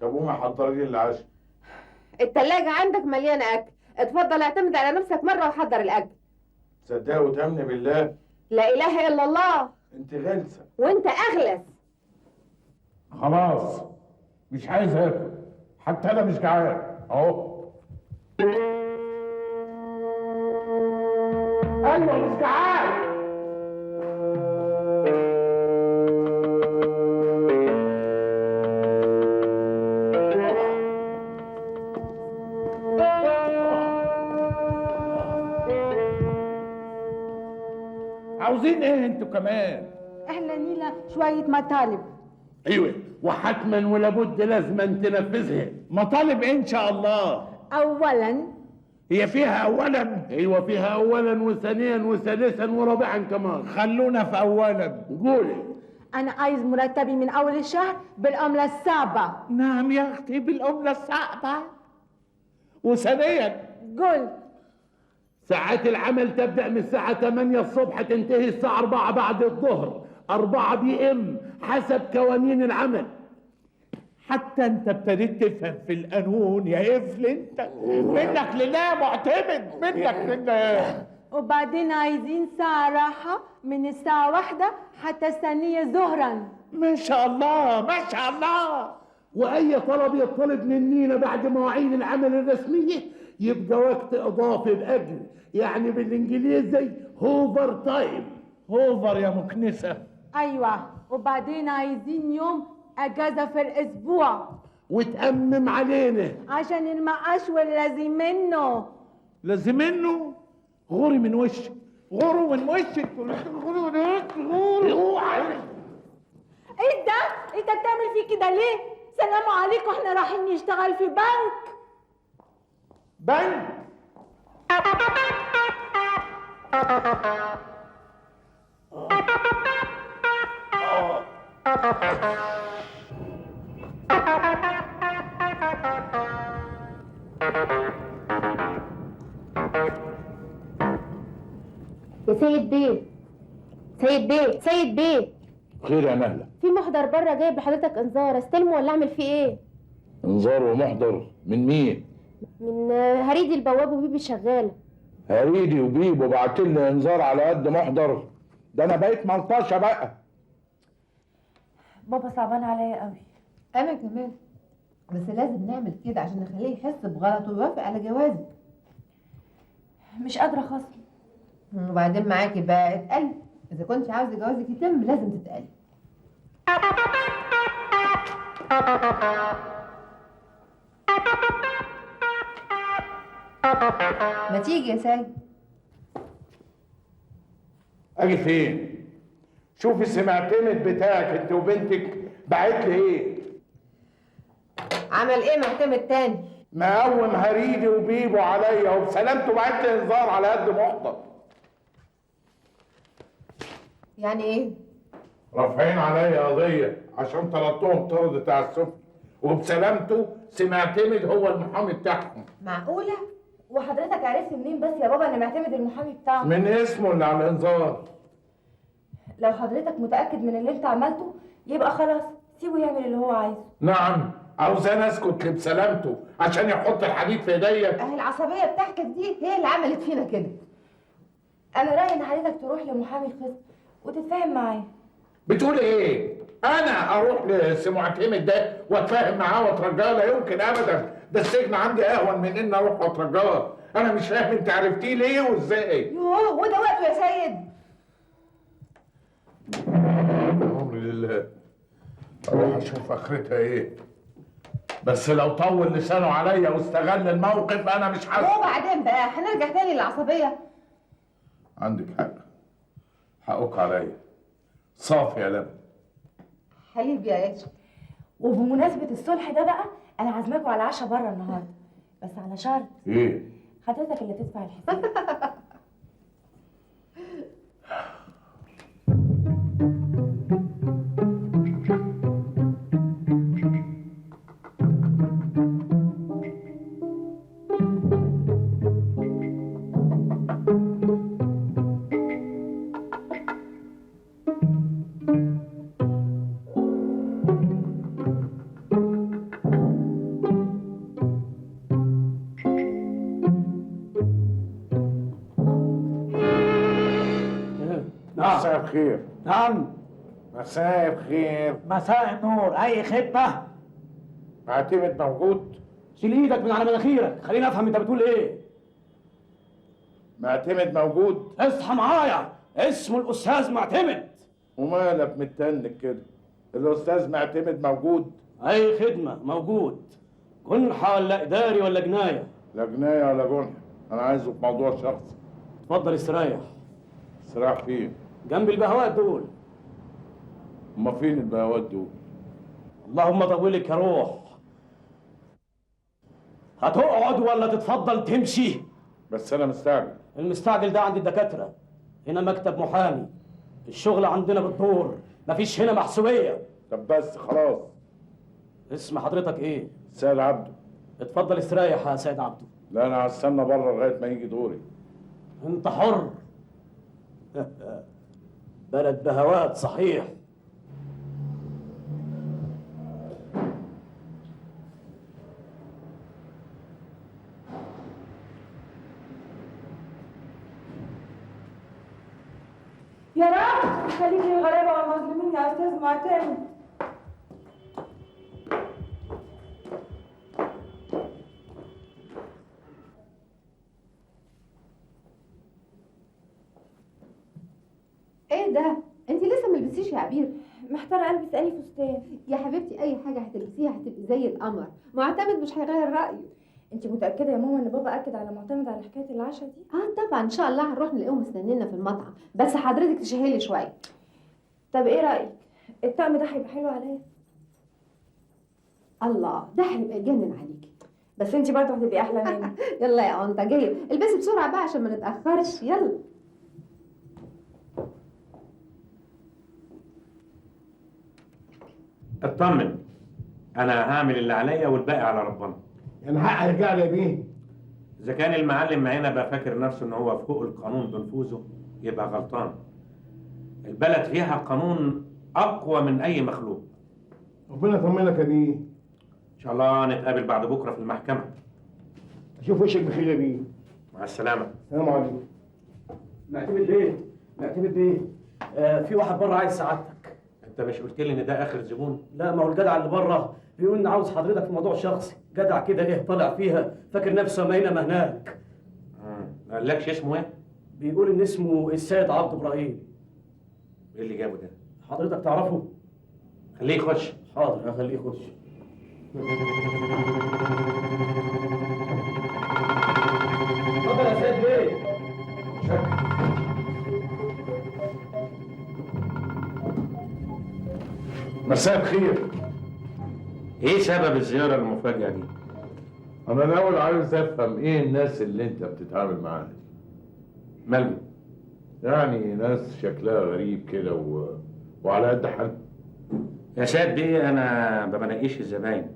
طب قومي حضري لي العشاء. التلاجة عندك مليانه اكل، اتفضل اعتمد على نفسك مره وحضر الاكل. تصدقي وتامني بالله. لا اله الا الله. انت غلسه. وانت اغلس. خلاص مش عايز اكل، حتى انا مش جعان اهو. ايوه مش جعان. عاوزين ايه انتوا كمان؟ احنا لينا شوية مطالب. ايوه وحتما ولابد لازما تنفذها. مطالب ان شاء الله. أولا هي فيها اولا؟ ايوه فيها اولا وثانيا وثالثا ورابعا كمان. خلونا في اولا. قولي. أنا عايز مرتبي من أول الشهر بالعملة الصعبة. نعم يا اختي بالعمله الصعبه. وثانيا قول. ساعات العمل تبدأ من الساعة 8 الصبح تنتهي الساعة 4 بعد الظهر. 4 PM حسب قوانين العمل. حتى انت ابتديت تفهم في القانون يا قفل انت. منك لله معتمد، منك لله. وبعدين عايزين ساعة راحة من الساعة 1 حتى الثانية ظهرا. ما شاء الله ما شاء الله. وأي طلب يطلب مننا بعد مواعيد العمل الرسمية يبقى وقت إضافي بأجر، يعني بالإنجليزي هوفر تايم. هوفر يا مكنسة. أيوة وبعدين عايزين يوم أجازة في الأسبوع. وتأمم علينا عشان المعاش واللازم منه. لازم منه؟ غوري من وشك، غوروا من وشك، غوري. ايه ده؟ انت بتعمل فيه كده ليه؟ سلام عليكم، احنا رايحين نشتغل في بنك. بنك؟ يا سيد بيه، سيد بيه، سيد بيه، خير يا نهلة؟ في محضر بره جايب لحضرتك انذار، استلمه ولا اعمل فيه ايه؟ انذار ومحضر من مين؟ من هريدي البواب وبيبي الشغاله. هريدي وبيبو بعتلي انذار على قد محضر؟ ده انا بقيت ملطشه بقى. بابا صعبان عليا قوي. انا كمان، بس لازم نعمل كده عشان نخليه يحس بغلطه ويوافق على جوازك. مش قادره خصم. وبعدين معاكي بقى اتقلي، اذا كنت عاوزه جوازك يتم لازم تتقلي. ما تيجي يا سيد. اجي فين؟ شوفي سمعتمد بتاعك انت وبنتك بعت لي ايه؟ عمل ايه معتمد تاني؟ مقوم هريدي وبيبو عليا وبسلامته بعت لي انذار على قد محضر. يعني ايه؟ رافعين عليا قضيه عشان طردتهم طرد تعسفي، وبسلامته سمعتمد هو المحامي بتاعهم. معقولة؟ وحضرتك عرفت منين بس يا بابا ان معتمد المحامي بتاعه؟ من اسمه اللي على الانذار. لو حضرتك متأكد من اللي انت عملته يبقى خلاص سيبه يعمل اللي هو عايزه. نعم، عاوز انا اسكت بسلامته عشان يحط الحديد في ايديا؟ اهي العصبيه بتاعتك دي هي اللي عملت فينا كده. انا رأيي ان حضرتك تروح لمحامي الخصم وتتفاهم معاه. بتقول ايه؟ انا اروح لسمعتمد ده واتفاهم معاه واترجاه؟ لا يمكن ابدا، ده السجن عندي اهون من ان اروح واترجاه. انا مش فاهم انت عرفتيه ليه وازاي؟ يوه وده وقته يا سيد. الامر لله، اروح اشوف اخرتها ايه. بس لو طول لسانه عليا واستغل الموقف انا مش حاسس. وبعدين بقى هنرجع تاني للعصبيه. عندك حق، حقك عليا. صافي يا لبن. حبيبي يا ياسر. وبمناسبة الصلح ده بقى انا عازماكوا على عشاء بره النهارده، بس على شرط ايه؟ حضرتك اللي تدفع الحساب. مساء الخير. نعم. مساء الخير. مساء النور، اي خدمه؟ معتمد موجود؟ شيل ايدك من على مناخيرك، خليني افهم انت بتقول ايه. معتمد موجود؟ اصحى معايا، اسمه الاستاذ معتمد. ومالك متنك كده؟ الاستاذ معتمد موجود؟ اي خدمه موجود. جنحه ولا اداري ولا جنايه؟ لا جنايه ولا جنحه، انا عايزه في موضوع شخصي. اتفضل استريح. استراح فين؟ جنب البهوات دول. هما فين البهوات دول؟ اللهم طولك يا روح. هتقعد ولا تتفضل تمشي؟ بس انا مستعجل. المستعجل ده عند الدكاتره، هنا مكتب محامي. الشغل عندنا بالدور، مفيش هنا محسوبيه. طب بس خلاص. اسم حضرتك ايه؟ سيد عبده. اتفضل استريح يا سيد عبده. لا انا هستنى بره لغايه ما يجي دوري. انت حر. بلد بهوات صحيح. يا رب خليك الغلابه والمظلومين يا استاذ معتمد. ايه ده؟ انت لسه ما لبستيش يا عبير؟ محتارة البس انهي فستان. يا حبيبتي اي حاجه هتلبسيها هتبقي زي القمر. معتمد مش هيغير رايه. انت متأكدة يا ماما ان بابا اكد على معتمد على حكاية العشاء دي؟ طبعا ان شاء الله هنروح نلاقيهم مستنينا في المطعم، بس حضرتك تشهلي شويه. طب ايه رأيك؟ الطقم ده هيبقى حلو عليا؟ الله، ده هيبقى يجنن عليكي. بس انت برضه هتبقي احلى مني. يلا يا انطجيه، البسي بسرعه بقى عشان ما نتاخرش، يلا. اطمن، انا هعمل اللي عليا والباقي على ربنا. يعني حق هيرجع لي يا بيه؟ اذا كان المعلم معانا بقى فاكر نفسه ان هو فوق القانون بنفوذه يبقى غلطان. البلد فيها قانون اقوى من اي مخلوق. ربنا يطمنك يا بيه. ان شاء الله نتقابل بعد بكره في المحكمه. اشوف وشك بخير يا بيه. مع السلامه. السلام عليكم. معتمد بيه، معتمد بيه، في واحد بره عايز سعادتك. انت مش قلت لي ان ده اخر زبون؟ لا، ما هو الجدع اللي بره بيقول ان عاوز حضرتك في موضوع شخصي. جدع كده ايه طالع فيها فاكر نفسه ما هنا ما هناك. ما قالكش اسمه ايه؟ بيقول ان اسمه السيد عبد ابراهيم. ايه اللي جابه ده؟ حضرتك تعرفه؟ خليه يخش. حاضر هخليه يخش. اتفضل يا سيد بيه. مساء الخير. ايه سبب الزياره المفاجئه دي؟ انا الاول عايز افهم ايه الناس اللي انت بتتعامل معاها دي؟ مالهم؟ يعني ناس شكلها غريب كده وعلى قد حالهم. يا سيد بيه انا ما بنقيش الزباين،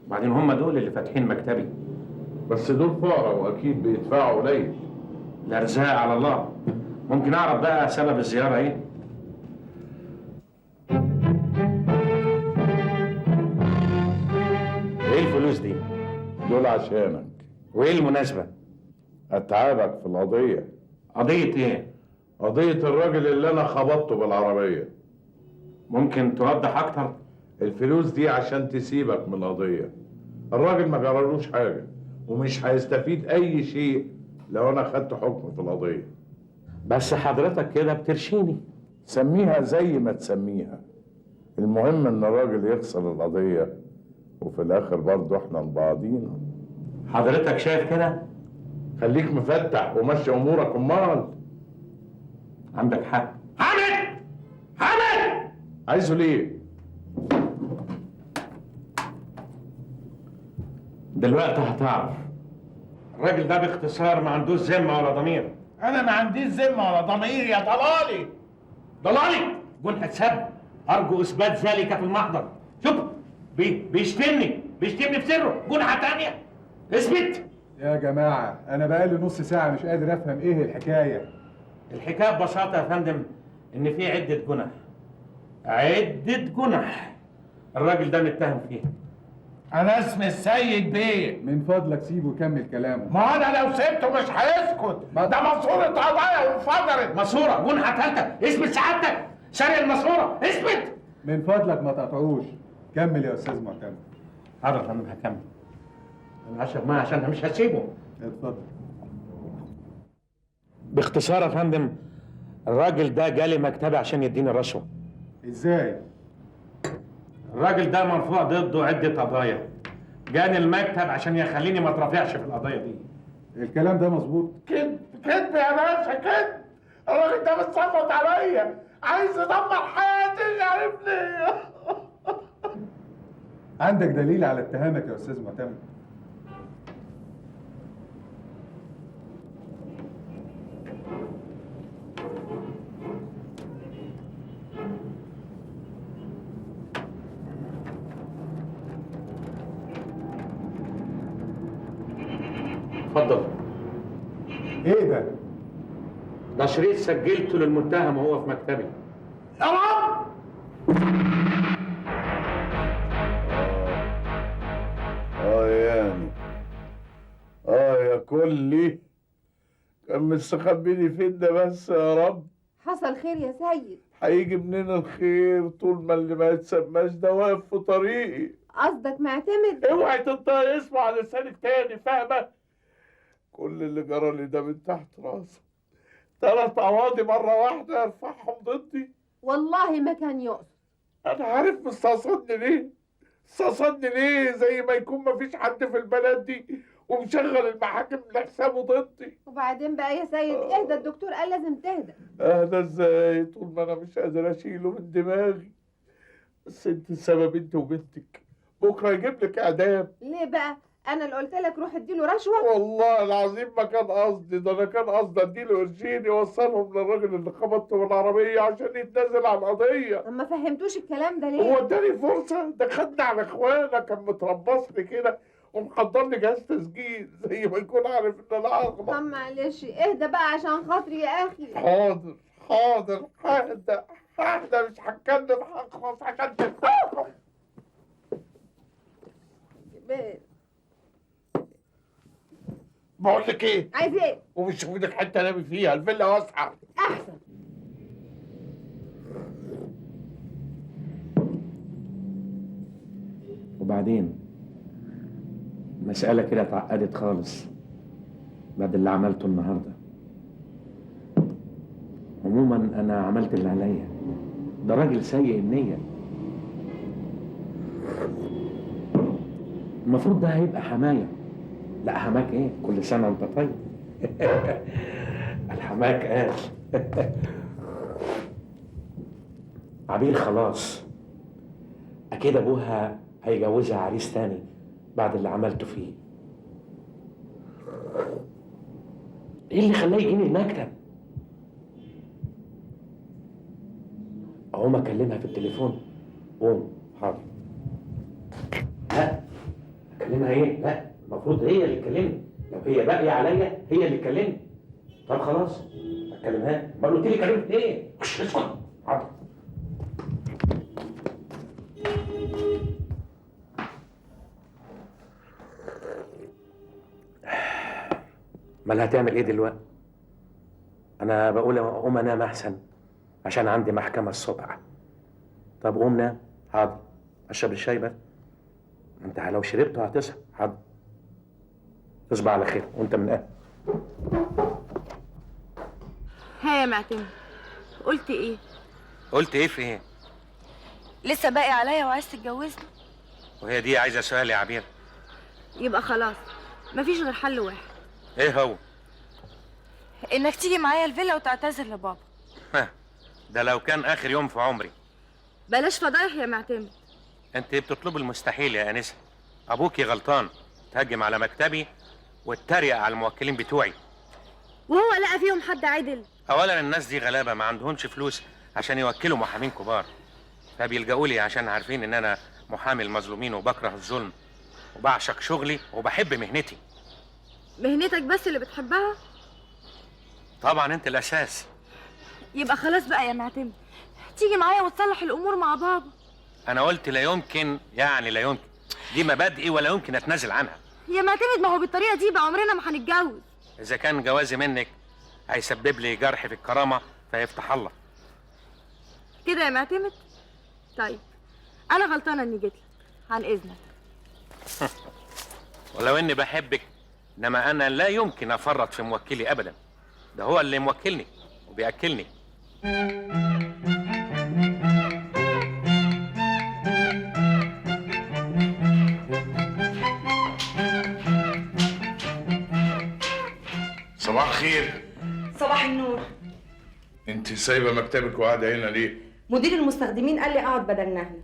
وبعدين هم دول اللي فاتحين مكتبي. بس دول فقراء واكيد بيدفعوا قليل. الارزاق على الله. ممكن اعرف بقى سبب الزياره ايه؟ ايه الفلوس دي؟ دول عشانك. وايه المناسبه؟ اتعابك في القضيه. قضيه ايه؟ قضيه الراجل اللي انا خبطته بالعربيه. ممكن توضح اكتر؟ الفلوس دي عشان تسيبك من القضيه. الراجل ما جرالوش حاجه ومش هيستفيد اي شيء لو انا خدت حكم في القضيه. بس حضرتك كده بترشيني. سميها زي ما تسميها، المهم ان الراجل يخسر القضيه وفي الاخر برضه احنا لبعضينا. حضرتك شايف كده؟ خليك مفتح ومشي امورك. امال عندك حق. حامد! حامد! عايزه ليه؟ دلوقتي هتعرف. الراجل ده باختصار ما عندوش ذمه ولا ضمير. انا ما عنديش ذمه ولا ضمير يا ضلالي. ضلالي؟ جنح سب. ارجو اثبات ذلك في المحضر. شوف بيشتمني في سره. جنحه تانيه. اثبت. يا جماعه انا بقالي نص ساعه مش قادر افهم ايه الحكايه. الحكايه ببساطه يا فندم ان في عده جنح. الراجل ده متهم فيها. انا اسمي السيد بيه. من فضلك سيبه يكمل كلامه. ما انا لو سبته مش هيسكت. ده ماسوره قضايا وانفجرت. ماسوره؟ جنحه ثالثه. اثبت سعادتك. سرق الماسوره. اثبت. من فضلك ما تقطعوش. كمل يا استاذ معتمد. حاضر يا فندم هكمل. انا هشرب معاه عشان مش هسيبه. اتفضل. باختصار يا فندم الراجل ده جالي مكتبي عشان يديني الرشوه. ازاي؟ الراجل ده مرفوع ضده عده قضايا. جاني المكتب عشان يخليني ما اترافعش في القضيه دي. الكلام ده مظبوط؟ كذب يا باشا كذب. الراجل ده بيتصرف عليا، عايز يدمر حياتي. مش عارف ليه. عندك دليل على اتهامك يا استاذ معتمد؟ اتفضل. ايه ده؟ ده شريط سجلته للمتهم وهو في مكتبي. يا رب. يعني يا كلي كان مستخبيني فين ده بس يا رب. حصل خير يا سيد؟ هيجي منين الخير طول ما اللي ما يتسماش ده واقف في طريقي؟ قصدك معتمد؟ اوعي تنطقي اسمه على لسانك تاني، فاهمه؟ كل اللي جرالي ده من تحت راسه. 3 قواضي مره واحده يرفعهم ضدي. والله ما كان يقصد. انا عارف مستصدني ليه زي ما يكون مفيش حد في البلد دي ومشغل المحاكم لحسابه ضدي. وبعدين بقى يا سيد اهدى، الدكتور قال لازم تهدى. اهدى ازاي طول ما انا مش قادر اشيله من دماغي؟ بس انت السبب، انت وبنتك. بكره يجيب لك اعدام. ليه بقى؟ انا اللي قلت لك روح اديله رشوه؟ والله العظيم ما كان قصدي، ده انا كان قصدي اديله قرشين يوصلهم للراجل اللي خبطته بالعربيه عشان يتنازل عن القضيه. طب ما فهمتوش الكلام ده ليه؟ هو اداني فرصه؟ ده خدني على اخوانا، كان متربصني كده ومحضر لي جهاز تسجيل زي ما يكون عارف ان انا هغلط. طب معلش اهدى بقى عشان خاطري يا اخي. حاضر ههدى مش هتكلم، هخلص عشان تفهم. بقول لك ايه؟ عايز ايه؟ ومش في ايدك حته انام فيها، الفيلا واسعه. احسن. وبعدين مسألة كده اتعقدت خالص بعد اللي عملته النهارده. عموما انا عملت اللي عليا. ده راجل سيء النيه. المفروض ده هيبقى حمايه. لا حماك ايه؟ كل سنه وانت طيب. الحماك قال. عبير خلاص اكيد ابوها هيجوزها عريس تاني بعد اللي عملته فيه. ايه اللي خلاه يجيني المكتب؟ اقوم اكلمها في التليفون. قوم. حاضر. لا اكلمها ايه؟ لا المفروض هي اللي تكلمني. لو هي باقيه عليا هي اللي تكلمني. طب خلاص اكلمها. ما قلت لي كلمت ايه؟ اسكت. حاضر. امال هتعمل ايه دلوقتي؟ انا بقول اقوم انام احسن عشان عندي محكمه الصبح. طب قوم نام. حاضر. اشرب الشاي بس. انت لو شربته هتصحى. حاضر. تصبح على خير وانت من اهل. ها يا معتمد، قلت ايه؟ قلت ايه في ايه؟ لسه باقي عليا وعايز تتجوزني؟ وهي دي عايزه سؤال يا عبير؟ يبقى خلاص مفيش غير حل واحد. ايه هو؟ انك تيجي معايا الفيلا وتعتذر لبابا. ده لو كان اخر يوم في عمري. بلاش فضايح يا معتمد. انت بتطلب المستحيل يا انسه. ابوكي غلطان تهجم على مكتبي واتريق على الموكلين بتوعي. وهو لقى فيهم حد عدل؟ اولا الناس دي غلابه ما عندهمش فلوس عشان يوكلوا محامين كبار، فبيلجأوا لي عشان عارفين ان انا محامي المظلومين وبكره الظلم وبعشق شغلي وبحب مهنتي. مهنتك بس اللي بتحبها؟ طبعا انت الاساس. يبقى خلاص بقى يا معتمد، تيجي معايا وتصلح الامور مع بابا. انا قلت لا يمكن، يعني لا يمكن. دي مبادئي ولا يمكن اتنازل عنها. يا معتمد ما هو بالطريقه دي بقى عمرنا ما هنتجوز. اذا كان جوازي منك هيسبب لي جرح في الكرامه فيفتح الله. كده يا معتمد؟ طيب انا غلطانه اني جيت لك، عن اذنك. ولو اني بحبك، انما انا لا يمكن افرط في موكلي ابدا. ده هو اللي موكلني وبياكلني. صباح الخير. صباح النور. انت سايبه مكتبك وقاعده هنا ليه؟ مدير المستخدمين قال لي اقعد بدلنا هنا.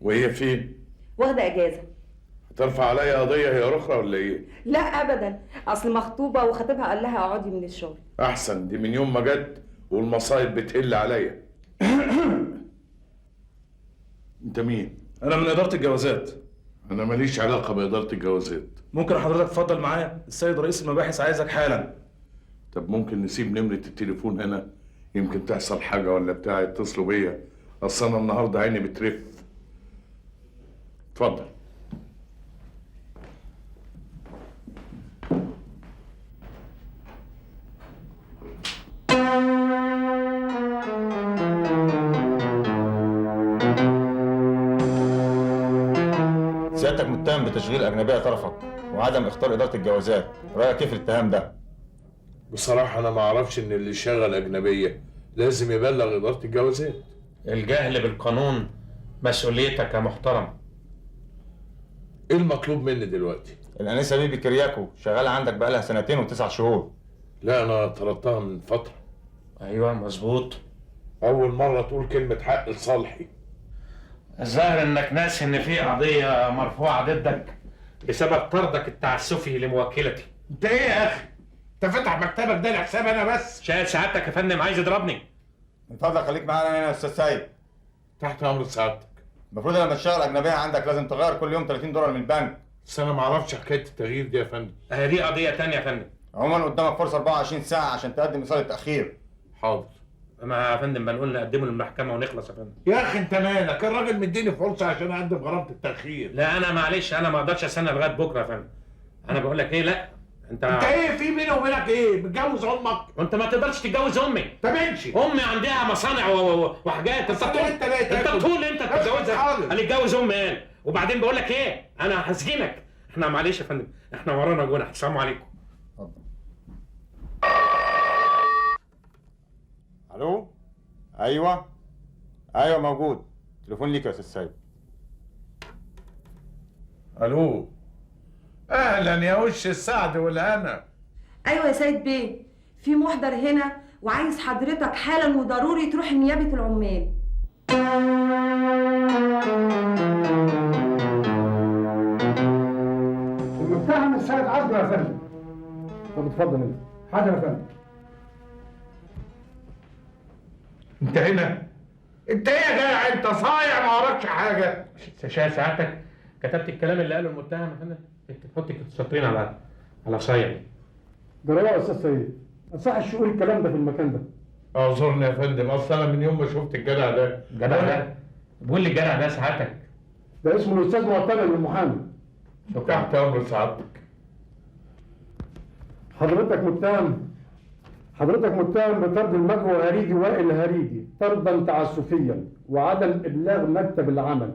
وهي فين؟ واخده اجازه. هترفع عليا قضيه هي اخرى ولا ايه؟ لا ابدا، اصل مخطوبه وخطيبها قال لها اقعدي من الشغل. احسن، دي من يوم ما جت والمصايب بتقل عليا. انت مين؟ انا من اداره الجوازات. انا ماليش علاقه باداره الجوازات. ممكن حضرتك تفضل معايا؟ السيد رئيس المباحث عايزك حالا. طب ممكن نسيب نمره التليفون هنا؟ يمكن تحصل حاجه ولا بتاع يتصلوا بيا. اصل انا النهارده عيني بترف. اتفضل. سيادتك متهم بتشغيل أجنبية طرفك وعدم إخطار إدارة الجوازات، رأيك كيف الاتهام ده؟ بصراحة أنا ما أعرفش إن اللي شغل أجنبية لازم يبلغ إدارة الجوازات. الجهل بالقانون مسؤوليتك يا محترم. إيه المطلوب مني دلوقتي؟ الأنسة بيبي كرياكو شغالة عندك بقالها 2 و9 شهور. لا أنا طردتها من فترة. أيوه مظبوط. أول مرة تقول كلمة حق لصالحي. الظاهر انك ناسي ان في قضيه مرفوعه ضدك بسبب طردك التعسفي لموكلتي. انت ايه يا اخي؟ انت فاتح مكتبك ده لحساب انا بس؟ شاهد سعادتك يا فندم عايز يضربني. من فضلك خليك معانا هنا يا استاذ سيد. تحت امر سعادتك. المفروض لما تشتغل اجنبيه عندك لازم تغير كل يوم $30 من البنك. بس انا ما اعرفش حكايه التغيير دي يا فندم. دي قضيه ثانيه يا فندم. عموما قدامك فرصه 24 ساعه عشان تقدم ايصال التاخير. حاضر. ما يا فندم بنقول نقدمه للمحكمه ونخلص يا فندم. يا اخي انت مالك؟ الراجل مديني فرصه عشان اقدم غرامه التاخير. لا انا معلش انا ما اقدرش استنى لغايه بكره يا فندم. انا بقول لك ايه، لا انت ايه في بيني وبينك ايه؟ متجوز امك؟ وانت ما تقدرش تتجوز امي. طب امشي. امي عندها مصانع وحاجات. انت طول انت تتجوزها. انا اتجوز امي انا. وبعدين بقول لك ايه، انا هسجنك. احنا معلش يا فندم، احنا ورانا جنح. السلام عليكم. الو. ايوه موجود. تليفون ليك يا استاذ سيد. الو. اهلا يا وش السعد والهنا. ايوه يا سيد بيه، في محضر هنا وعايز حضرتك حالا وضروري تروح نيابه العمال. المتهم السيد عبده يا فندم. طب اتفضل انت. حاضر يا فندم. انت هنا؟ انت ايه يا جدع؟ انت صايع ما وراكش حاجه. سعادتك كتبت الكلام اللي قاله المتهم يا فندم؟ تحط سطرين على صايع. جرايه يا استاذ سيد، ما يصحش تقول الكلام ده في المكان ده. اعذرني يا فندم، اصل انا من يوم ما شفت الجدع ده. الجدع ده؟ بقول لي الجدع ده سعادتك. ده اسمه الاستاذ معتمد المحامي. تحت امر سعادتك. حضرتك متهم بطرد المجوى هريدي وائل هريدي طردا تعسفيا وعدم ابلاغ مكتب العمل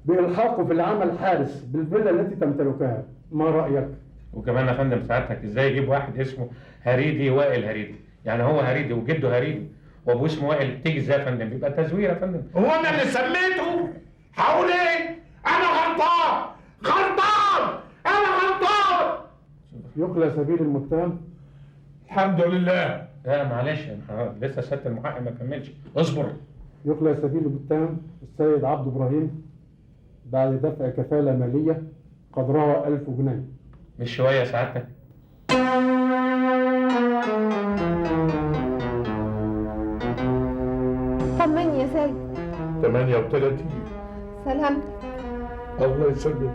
بالحاقه في العمل حارس بالفيلا التي تمتلكها. ما رايك؟ وكمان يا فندم سعادتك ازاي يجيب واحد اسمه هريدي وائل هريدي؟ يعني هو هريدي وجده هريدي وابوه اسمه وائل، تيجي ازاي يا فندم؟ بيبقى تزوير يا فندم. هو انا اللي سميته؟ هقول ايه؟ انا غلطان. يقلى سبيل المتهم. الحمد لله. لا معلش لسه سياده المحقق ما كملش، اصبر. يقلى سبيل المتهم السيد عبد ابراهيم بعد دفع كفاله ماليه قدرها 1000 جنيه. مش شويه سعادتك؟ طمني يا سيد. 38. سلامتك. الله يسلمك.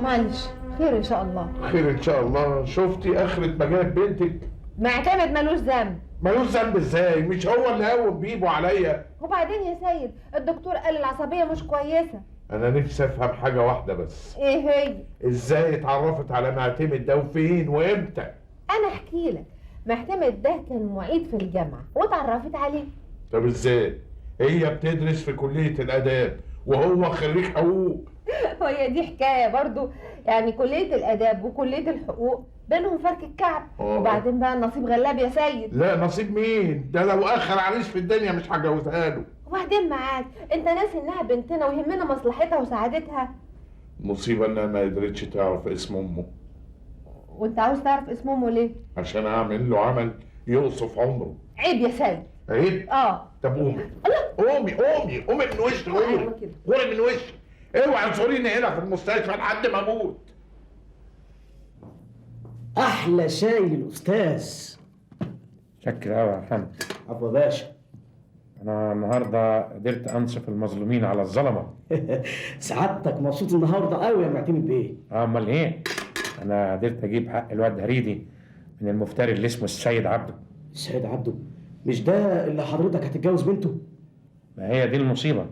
معلش خير ان شاء الله. خير ان شاء الله. شفتي اخرة مجال بنتك؟ معتمد ملوش ذنب. ملوش ذنب ازاي؟ مش هو اللي قوم بيبو عليا. وبعدين يا سيد الدكتور قال العصبيه مش كويسه. انا نفسي افهم حاجه واحده بس. ايه هي؟ ازاي اتعرفت على معتمد ده وفين وامتى؟ انا احكي لك. معتمد ده كان معيد في الجامعه واتعرفت عليه. طب ازاي؟ هي بتدرس في كليه الاداب وهو خريج حقوق. وهي دي حكايه برضو، يعني كليه الاداب وكليه الحقوق بينهم فرق الكعب. وبعدين بقى النصيب غلاب يا سيد. لا نصيب مين؟ ده لو اخر عريس في الدنيا مش هجوزها له. وبعدين معاك انت ناسي انها بنتنا ويهمنا مصلحتها وسعادتها. المصيبه انها ما قدرتش تعرف اسم امه. وانت عاوز تعرف اسم امه ليه؟ عشان اعمل له عمل يوصف عمره. عيب يا سيد. عيب؟ طب قومي قومي من وشي. غوري من وشي. اوعي تزوريني هنا في المستشفى لحد ما اموت. احلى شاي للاستاذ. شكرا قوي يا حمد. عفوا يا باشا. انا النهارده قدرت انصف المظلومين على الظلمه. سعادتك مبسوط النهارده قوي يا معتمد بيه. امال ايه؟ انا قدرت اجيب حق الواد هريدي من المفتري اللي اسمه السيد عبده. السيد عبده؟ مش ده اللي حضرتك هتتجوز بنته؟ ما هي دي المصيبه.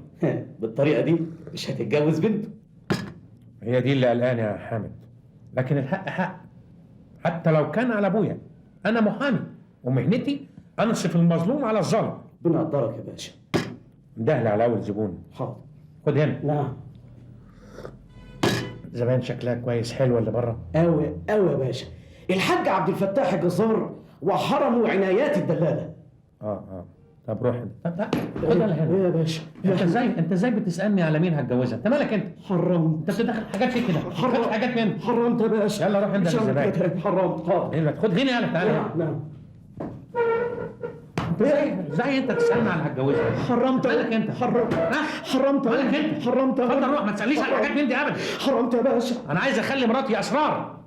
بالطريقه دي مش هتتجوز بنته. هي دي اللي قلقاني يا حامد. لكن الحق حق، حتى لو كان على ابويا. انا محامي ومهنتي انصف المظلوم على الظالم. ربنا يقدرك يا باشا. اندهلي على اول زبون. حاضر. خد هنا. نعم. زمان شكلها كويس، حلوه اللي بره. قوي قوي يا باشا. الحاج عبد الفتاح الجزار وحرمه عنايات الدلاله. طب روح انت. طب خد انا هنا. ايه يا باشا؟ انت ازاي بتسالني على مين هتجوزها؟ انت مالك انت؟ حرمت. انت بتدخل حاجات فيك كده. بتدخل حاجات مني. حرمت يا باشا. يلا روح انت للزباين. حرمت. خد هنا. يلا تعالى. نعم. انت ازاي انت تسالني على هتجوزها؟ حرمت. مالك انت؟ حرمت. مالك انت؟ حرمت. اتفضل روح، ما تسالنيش على حاجات من دي ابدا. حرمت يا باشا. انا عايز اخلي مراتي اسرار.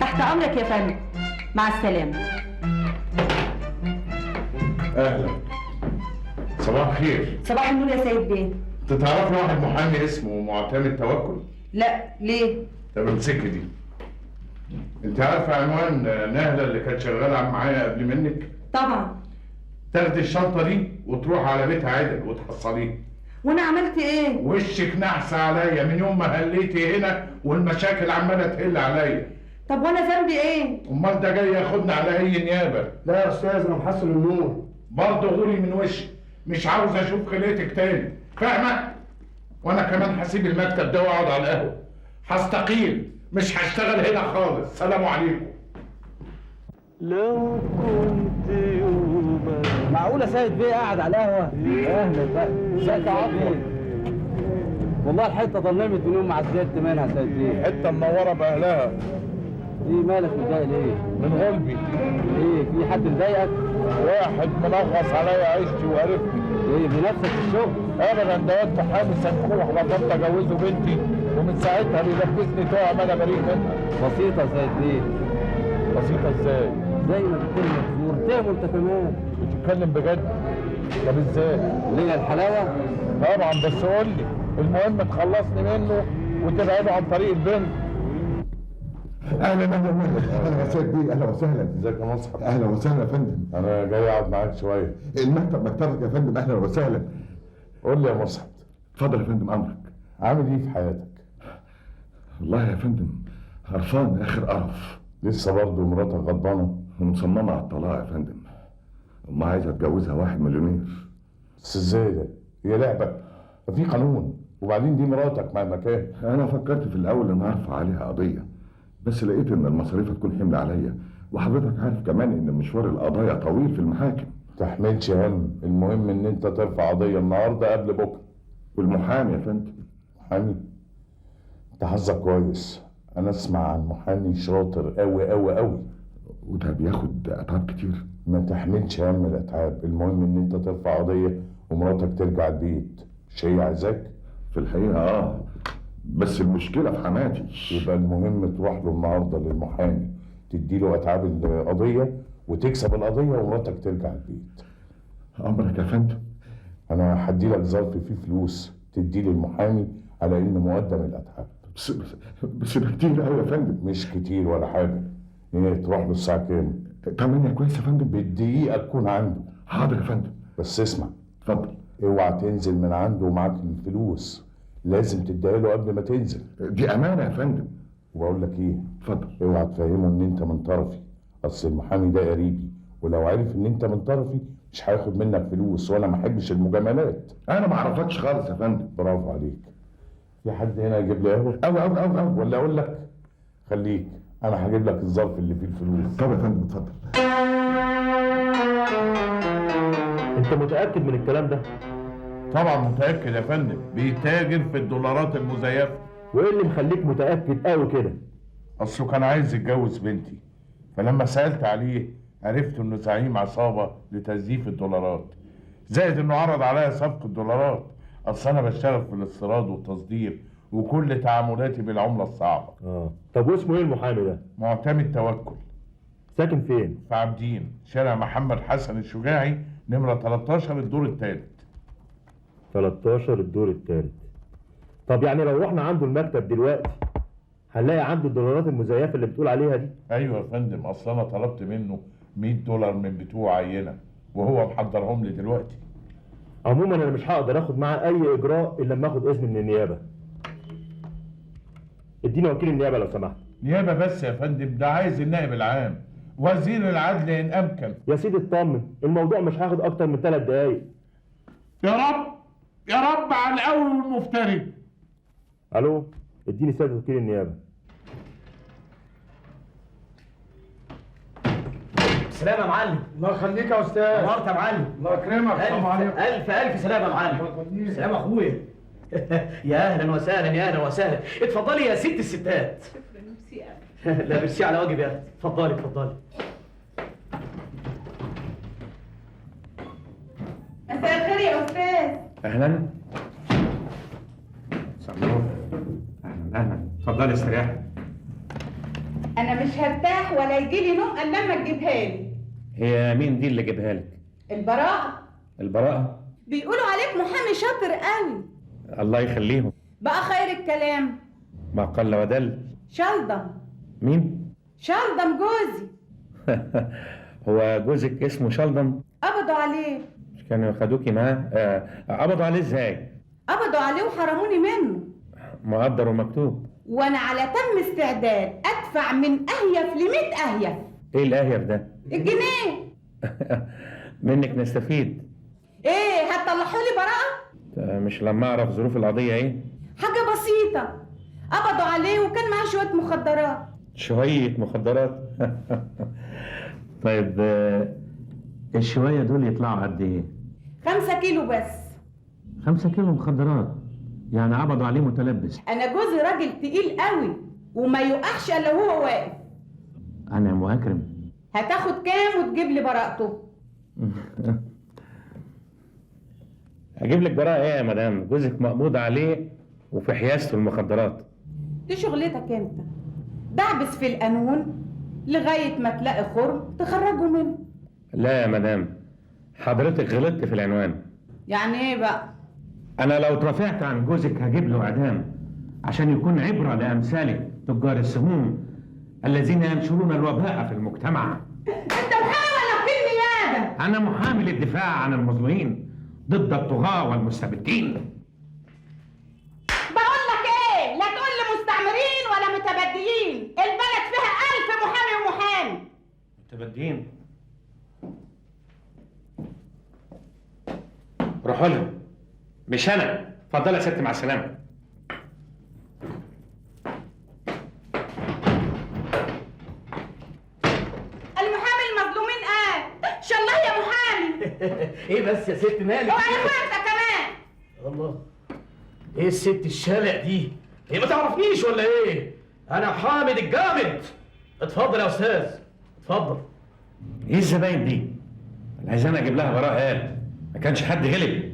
تحت امرك يا فندم. مع السلامه. اهلا. صباح الخير. صباح النور يا سيد بيه. انت تعرفي واحد محامي اسمه معتمد توكل؟ لا ليه؟ طب امسكي دي. انت عارفه عنوان نهله اللي كانت شغاله معايا قبل منك؟ طبعا. تاخدي الشنطه دي وتروح على بيتها عدل وتحصليه. وانا عملت ايه؟ وشك نحس عليا من يوم ما هليتي هنا والمشاكل عماله تقل عليا. طب وانا ذنبي ايه؟ امال ده جاي ياخدنا على اي نيابه؟ لا يا استاذ انا محصل النور. برضه غوري من وشي، مش عاوز اشوف خليتك تاني. فاهمه؟ وانا كمان هسيب المكتب ده واقعد على القهوه، هستقيل، مش هشتغل هنا خالص. سلام عليكم. لو كنت يوما معقولة سيد بيه قاعد على القهوة؟ اهلا بقى، ازيك يا عطوة؟ والله الحتة ظلمت من يوم ما عزلت منها سيد بيه. حتة منورة بأهلها. ايه مالك متضايق ليه؟ من غلبي. ايه في حد مضايقك؟ واحد منغص عليا عيشتي وقرفني. ايه بنفسك في الشغل؟ ابدا، ده واد محامي سمكوح رفضت اجوزه بنتي، ومن ساعتها بيلبسني تهم انا بريء منها. بسيطة يا سيد بيه. بسيطة ازاي؟ زي ما بتكون مكسور تهم انت كمان. بتتكلم بجد؟ طب ازاي؟ ليه الحلاوة؟ طبعا، بس قول لي، المهم تخلصني منه وتبعده عن طريق البنت. اهلا اهلا اهلا يا سيد بيه، اهلا وسهلا. ازيك يا مصحف؟ اهلا وسهلا يا فندم. انا جاي اقعد معاك شويه. المكتب مكتبك يا فندم، اهلا وسهلا. قول لي يا مصحف. اتفضل يا فندم، امرك. عامل ايه في حياتك؟ والله يا فندم قرفان اخر قرف. لسه برضه مراتك غضبانه؟ ومصممه على الطلاق يا فندم. امها عايزه تجوزها واحد مليونير. بس ازاي ده؟ هي لعبه، في قانون، وبعدين دي مراتك مع المكان. انا فكرت في الاول ان ارفع عليها قضيه، بس لقيت ان المصاريف هتكون حمل عليا، وحضرتك عارف كمان ان مشوار القضايا طويل في المحاكم. تحملش هم، المهم ان انت ترفع قضيه النهارده قبل بكره. والمحامي يا فندم؟ محامي؟ انت حظك كويس، انا اسمع عن محامي شاطر قوي قوي قوي. وده بياخد اتعاب كتير؟ ما تحملش هم الاتعاب، المهم ان انت ترفع قضيه ومراتك ترجع البيت. مش هي عايزاك؟ في الحقيقه بس المشكله في حماتي. يبقى المهم تروح له النهارده للمحامي، تديله اتعاب القضيه وتكسب القضيه ومراتك ترجع البيت. امرك يا فندم. انا هديلك ظرف فيه فلوس تديه للمحامي على ان مقدم الاتعاب. بس ده كتير قوي يا فندم. مش كتير ولا حاجه. ايه تروح له الساعه كام؟ 8 كويس يا فندم. بالدقيقه تكون عنده. حاضر يا فندم. بس اسمع، اتفضل. اوعى تنزل من عنده ومعاك الفلوس، لازم تديها له قبل ما تنزل. دي امانه يا فندم. وبقول لك ايه، اتفضل. اوعى تفهمه ان انت من طرفي، اصل المحامي ده قريبي، ولو عرف ان انت من طرفي مش هياخد منك فلوس، وانا ما احبش المجاملات. انا ما اعرفكش خالص يا فندم. برافو عليك. في حد هنا يجيب لي قهوه؟ أو ولا اقول لك خليك، انا هجيب لك الظرف اللي فيه الفلوس. طب يا فندم اتفضل. انت متاكد من الكلام ده؟ طبعا متاكد يا فندم، بيتاجر في الدولارات المزيفه. وايه اللي مخليك متاكد قوي كده؟ اصله كان عايز يتجوز بنتي، فلما سالت عليه عرفت انه زعيم عصابه لتزييف الدولارات، زائد انه عرض عليا صفقه دولارات. اصل انا بشتغل في الاستيراد والتصدير وكل تعاملاتي بالعمله الصعبه. طب واسمه ايه المحامي ده؟ معتمد توكل. ساكن فين؟ في عابدين، شارع محمد حسن الشجاعي، نمره 13 الدور الثالث. 13 الدور الثالث. طب يعني لو رحنا عنده المكتب دلوقتي هنلاقي عنده الدولارات المزيفه اللي بتقول عليها دي؟ ايوه يا فندم، اصل انا طلبت منه 100 دولار من بتوع عينه وهو محضرهم لي دلوقتي. عموما انا مش هقدر اخد معاه اي اجراء الا لما اخد اذن من النيابه. اديني وكيل النيابه لو سمحت. نيابه بس يا فندم؟ ده عايز النائب العام، وزير العدل ان امكن. يا سيدي اطمن، الموضوع مش هياخد اكتر من 3 دقايق. يا رب يا رب على الاول والمفتري. الو، اديني سيادة وكيل النيابه. سلام يا معلم. الله يخليك يا استاذ. نورت يا معلم. الله يكرمك. السلام عليكم. الف سلام يا معلم. سلام اخويا. يا اهلا وسهلا يا اهلا وسهلا. اتفضلي يا ست الستات. شكرا، ميرسي لا ميرسي على واجب يا اختي. اتفضلي اتفضلي. مساء الخير يا استاذ. اهلا. سمروه. اهلا اتفضلي استريحي. انا مش هرتاح ولا يجيلي نوم الا لما تجيبها لي. هي مين دي اللي جابها لك؟ البراءة. البراءة؟ بيقولوا عليك محامي شاطر قوي. الله يخليهم. بقى خير الكلام. ما قل ودل. شلضم. مين؟ شلضم جوزي. هو جوزك اسمه شلضم؟ قبضوا عليه. مش كانوا خدوكي معاه؟ قبضوا عليه ازاي؟ قبضوا عليه وحرموني منه. مقدر ومكتوب. وانا على تم استعداد ادفع من اهيف ل100 اهيف. ايه الاهيف ده؟ الجنيه. منك نستفيد. ايه هتطلعوا لي براءة؟ مش لما اعرف ظروف القضيه ايه؟ حاجة بسيطة، قبضوا عليه وكان معاه شوية مخدرات. شويه مخدرات؟ طيب الشويه دول يطلعوا قد ايه؟ 5 كيلو بس. 5 كيلو مخدرات؟ يعني قبضوا عليه متلبس. أنا جوزي راجل تقيل قوي وما يقعش إلا وهو واقف. انا مكرم. هتاخد كام وتجيب لي براءته؟ اجيب لك براءه ايه يا مدام؟ جوزك مقبوض عليه وفي حيازته المخدرات. دي شغلتك انت، دعبس في القانون لغايه ما تلاقي خرم تخرجه منه. لا يا مدام، حضرتك غلطت في العنوان. يعني ايه بقى؟ انا لو اترفعت عن جوزك هجيب له اعدام عشان يكون عبره لامثالك تجار السموم الذين ينشرون الوباء في المجتمع. انت محامي ولا وكيل نيابه؟ انا محامي للدفاع عن المظلومين ضد الطغاة والمستبدين. بقول لك ايه، لا تقول لي مستعمرين ولا متبديين، البلد فيها 1000 محامي ومحامي. متبدين؟ روحوا لهم، مش انا. اتفضلي يا ست، مع السلامه. المحامي المظلومين قال شاء الله يا محامي. ايه بس يا ست مالك؟ اوعى انت كمان. الله، ايه الست الشالع دي؟ هي ما تعرفنيش ولا ايه؟ انا حامد الجامد. اتفضل يا استاذ، اتفضل. ايه الزباين دي؟ انا عايز اجيب لها براءه قال ما كانش حد غلب.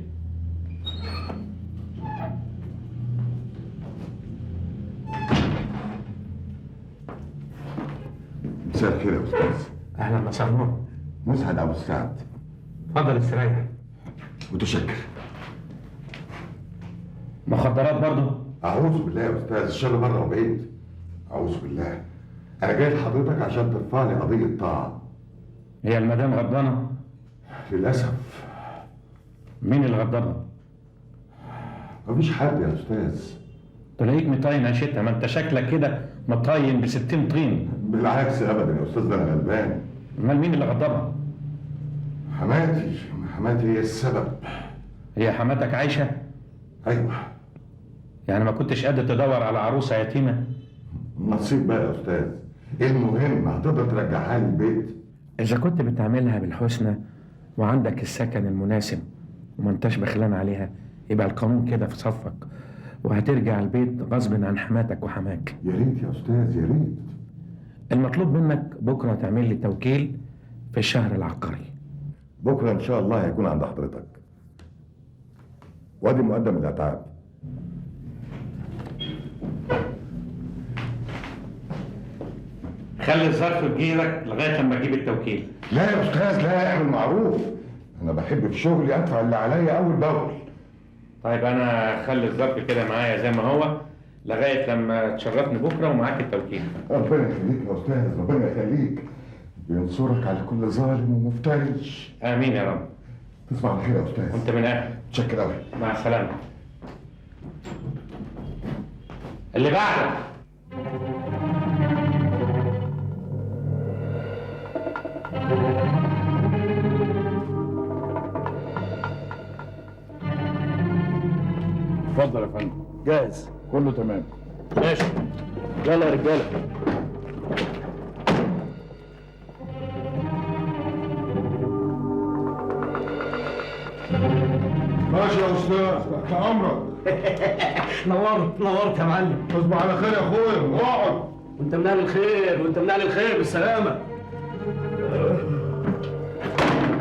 مساء الخير يا استاذ. اهلا مساء النور. مسعد ابو السعد. اتفضل استريح. متشكر. مخدرات برضه؟ اعوذ بالله يا استاذ، الشر بره وبعيد. اعوذ بالله. انا جاي لحضرتك عشان ترفع لي قضيه طاعه. هي المدام غضبانه؟ للاسف. مين اللي غضبها؟ مفيش حد يا استاذ. تلاقيك مطاين عشتها، ما انت شكلك كده مطاين ب60 طين. بالعكس ابدا يا استاذ، ده انا غلبان. امال مين اللي غضبها؟ حماتي. حماتي هي السبب. هي حماتك عايشه؟ ايوه. يعني ما كنتش قادر تدور على عروسه يتيمه؟ نصيب بقى يا استاذ. المهم هتقدر ترجعها لي البيت؟ اذا كنت بتعملها بالحسنى وعندك السكن المناسب وما انتش بخلان عليها، يبقى القانون كده في صفك وهترجع البيت غصب عن حماتك وحماك. يا ريت يا استاذ، يا ريت. المطلوب منك بكره تعمل لي توكيل في الشهر العقاري. بكره ان شاء الله هيكون عند حضرتك. وادي مقدم الاتعاب. خلي الظرف في جيبك لغايه لما تجيب التوكيل. لا يا استاذ، لا، اعمل معروف. انا بحب في شغلي ادفع اللي عليا اول باول. طيب انا خلي الظرف كده معايا زي ما هو لغايه لما تشرفني بكره ومعاك التوكيل. ربنا يخليك يا استاذ، ربنا يخليك. بينصرك على كل ظالم ومفتري. امين يا رب. تصبح على خير يا استاذ. وانت من اهل. متشكر قوي. مع السلامه. اللي بعده. اتفضل يا فندم. جاهز. كله تمام. ماشي، يلا يا رجاله. ماشي يا استاذ، تحت امرك. نورت يا معلم. تصبح على خير يا اخويا، اقعد. وانت من اهل الخير، وانت من اهل الخير بالسلامه.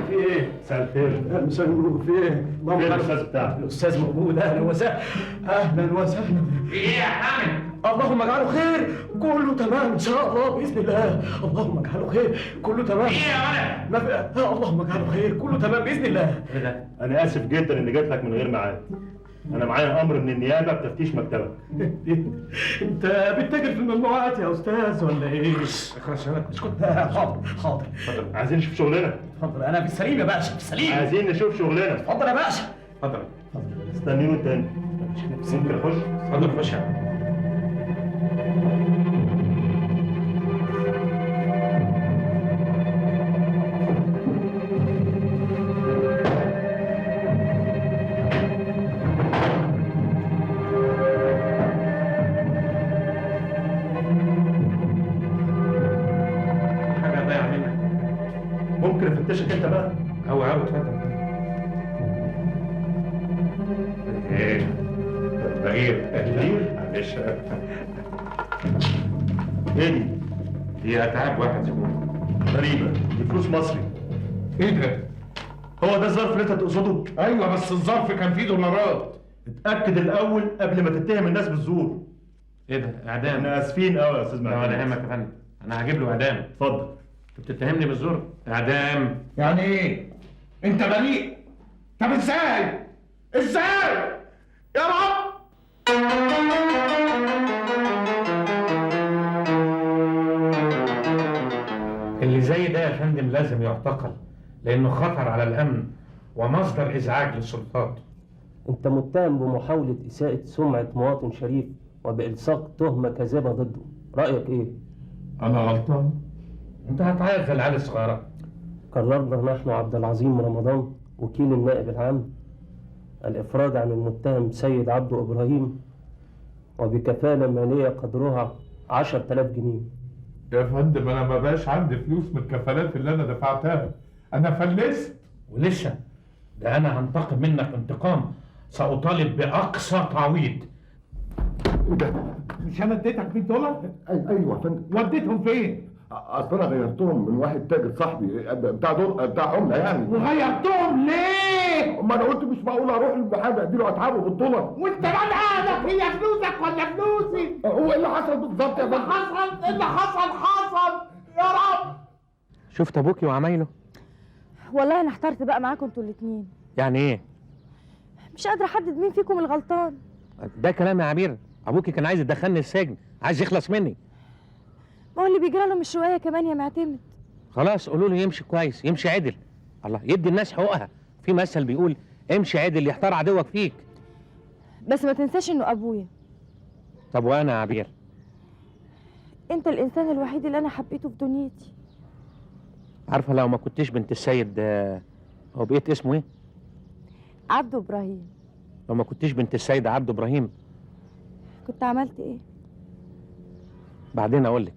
في ايه؟ مساء الخير. مساء النور. في ايه؟ فين الاستاذ بتاعك؟ الاستاذ موجود. اهلا وسهلا. اهلا وسهلا. في ايه يا حامد؟ اللهم اجعله خير. كله تمام ان شاء الله باذن الله. اللهم اجعله خير. كله تمام. في ايه يا ولد؟ ما في. اللهم اجعله خير. كله تمام باذن الله. ايه ده؟ انا اسف جدا اني جيت لك من غير ميعاد. انا معايا امر من النيابه بتفتيش مكتبك. انت بتتاجر في الممنوعات يا استاذ ولا ايه؟ اخرس شبك. اسكت. حاضر حاضر. اتفضل. عايزين نشوف شغلنا. اتفضل. انا في السليم يا باشا، في السليم. عايزين نشوف شغلنا. اتفضل يا باشا. اتفضل. استنيني وانت هنا. ممكن اخش؟ اتفضل خش. ممكن افتشك انت بقى؟ اوي اتفضل. ايه البغير معلش. ايه دي؟ دي اتعاب واحد زبون. غريبة، دي فلوس مصري. ايه ده؟ هو ده الظرف اللي انت تقصده؟ ايوه بس الظرف كان فيه دولارات. اتأكد الأول قبل ما تتهم الناس بالزور. ايه ده؟ اعدام؟ احنا اسفين قوي يا استاذ لا معتمد. ولا يهمك يا فندم، انا هجيب له اعدام. اتفضل. انت بتتهمني بالزور؟ اعدام. يعني ايه؟ انت بريء؟ طب ازاي؟ ازاي؟ يا رب! اللي زي ده يا فندم لازم يعتقل، لانه خطر على الامن ومصدر ازعاج للسلطات. انت متهم بمحاولة اساءة سمعة مواطن شريف وبإلصاق تهمة كاذبة ضده، رأيك ايه؟ انا غلطان؟ انت هتعيط زي العيال الصغيرة. قررنا نحن عبد العظيم رمضان وكيل النائب العام الإفراج عن المتهم سيد عبده إبراهيم وبكفالة مالية قدرها 10,000 جنيه. يا فندم انا ما بقاش عندي فلوس من الكفالات اللي انا دفعتها، انا فلست. ولسه ده انا هنتقم منك انتقام، سأطالب بأقصى تعويض. ده مش انا اديتك $100؟ ايوه يا فندم. وديتهم فين؟ اصل انا غيرتهم من واحد تاجر صاحبي بتاع عمله يعني. وغيرتهم ليه؟ ما انا قلت مش معقول اروح للمحامي اديله اتعابه بالدولار. وانت مالك؟ هي فلوسك ولا فلوسي؟ هو ايه اللي حصل بالظبط يا اللي فندم؟ حصل يا رب. شفت ابوكي وعمايله؟ والله انا احترت بقى معاكم انتوا الاتنين، يعني ايه؟ مش قادره احدد مين فيكم الغلطان. ده كلام يا عبير، ابوكي كان عايز يدخلني السجن، عايز يخلص مني. ما هو اللي بيجرى له مش شويه كمان يا معتمد. خلاص قولوا له يمشي كويس، يمشي عدل. الله، يدي الناس حقوقها. في مثل بيقول امشي عدل يحتار عدوك فيك. بس ما تنساش انه ابويا. طب وانا يا عبير؟ انت الانسان الوحيد اللي انا حبيته في دنيتي. عارفه لو ما كنتش بنت السيد هو بقيت اسمه ايه؟ عبده ابراهيم. لو ما كنتش بنت السيد عبده ابراهيم كنت عملت ايه؟ بعدين اقول لك.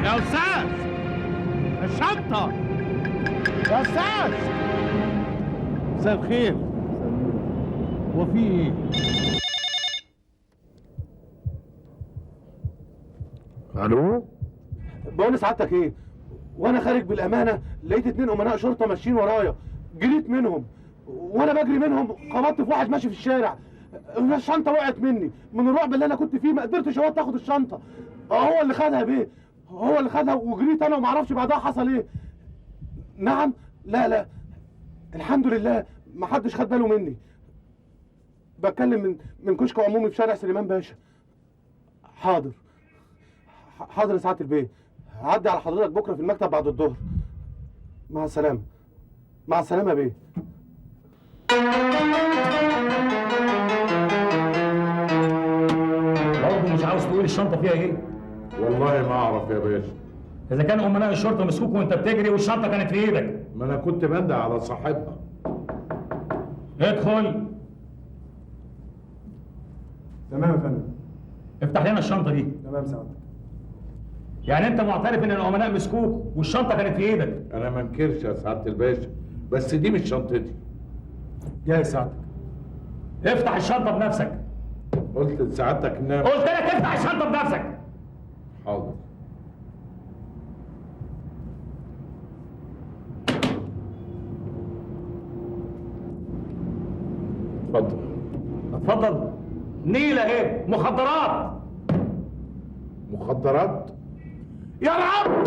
يا استاذ الشنطه يا استاذ. مساء الخير. هو في ايه؟ الو، بقول لسعادتك ايه، وانا خارج بالامانه لقيت 2 امناء شرطه ماشيين ورايا، جريت منهم وانا بجري منهم خبطت في واحد ماشي في الشارع، الشنطه وقعت مني من الرعب اللي انا كنت فيه، ما قدرتش هو تاخد الشنطه. هو اللي خدها يا بيه، هو اللي خدها وجريت انا وما اعرفش بعدها حصل ايه. نعم. لا الحمد لله ما حدش خد باله مني. بتكلم من كشك عمومي في شارع سليمان باشا. حاضر يا سعاده البيه، هعدي على حضرتك بكره في المكتب بعد الظهر. مع السلامه. مع السلامه يا بيه. برضه مش عاوز تقول الشنطه فيها ايه؟ والله ما اعرف يا باشا. اذا كان امناء الشرطه مسكوك وانت بتجري والشنطه كانت في ايدك. ما انا كنت بندى على صاحبها. ادخل. تمام يا فندم. افتح لنا الشنطه دي. تمام سعادتك. يعني انت معترف ان الامناء مسكوك والشنطه كانت في ايدك؟ انا ما انكرش يا سعاده الباشا، بس دي مش شنطتي. جاي سعادتك. افتح الشنطه بنفسك. قلت لسعادتك انها قلت لك افتح الشنطه بنفسك. حاضر. اتفضل. نيله ايه؟ مخدرات. مخدرات؟ يا رب.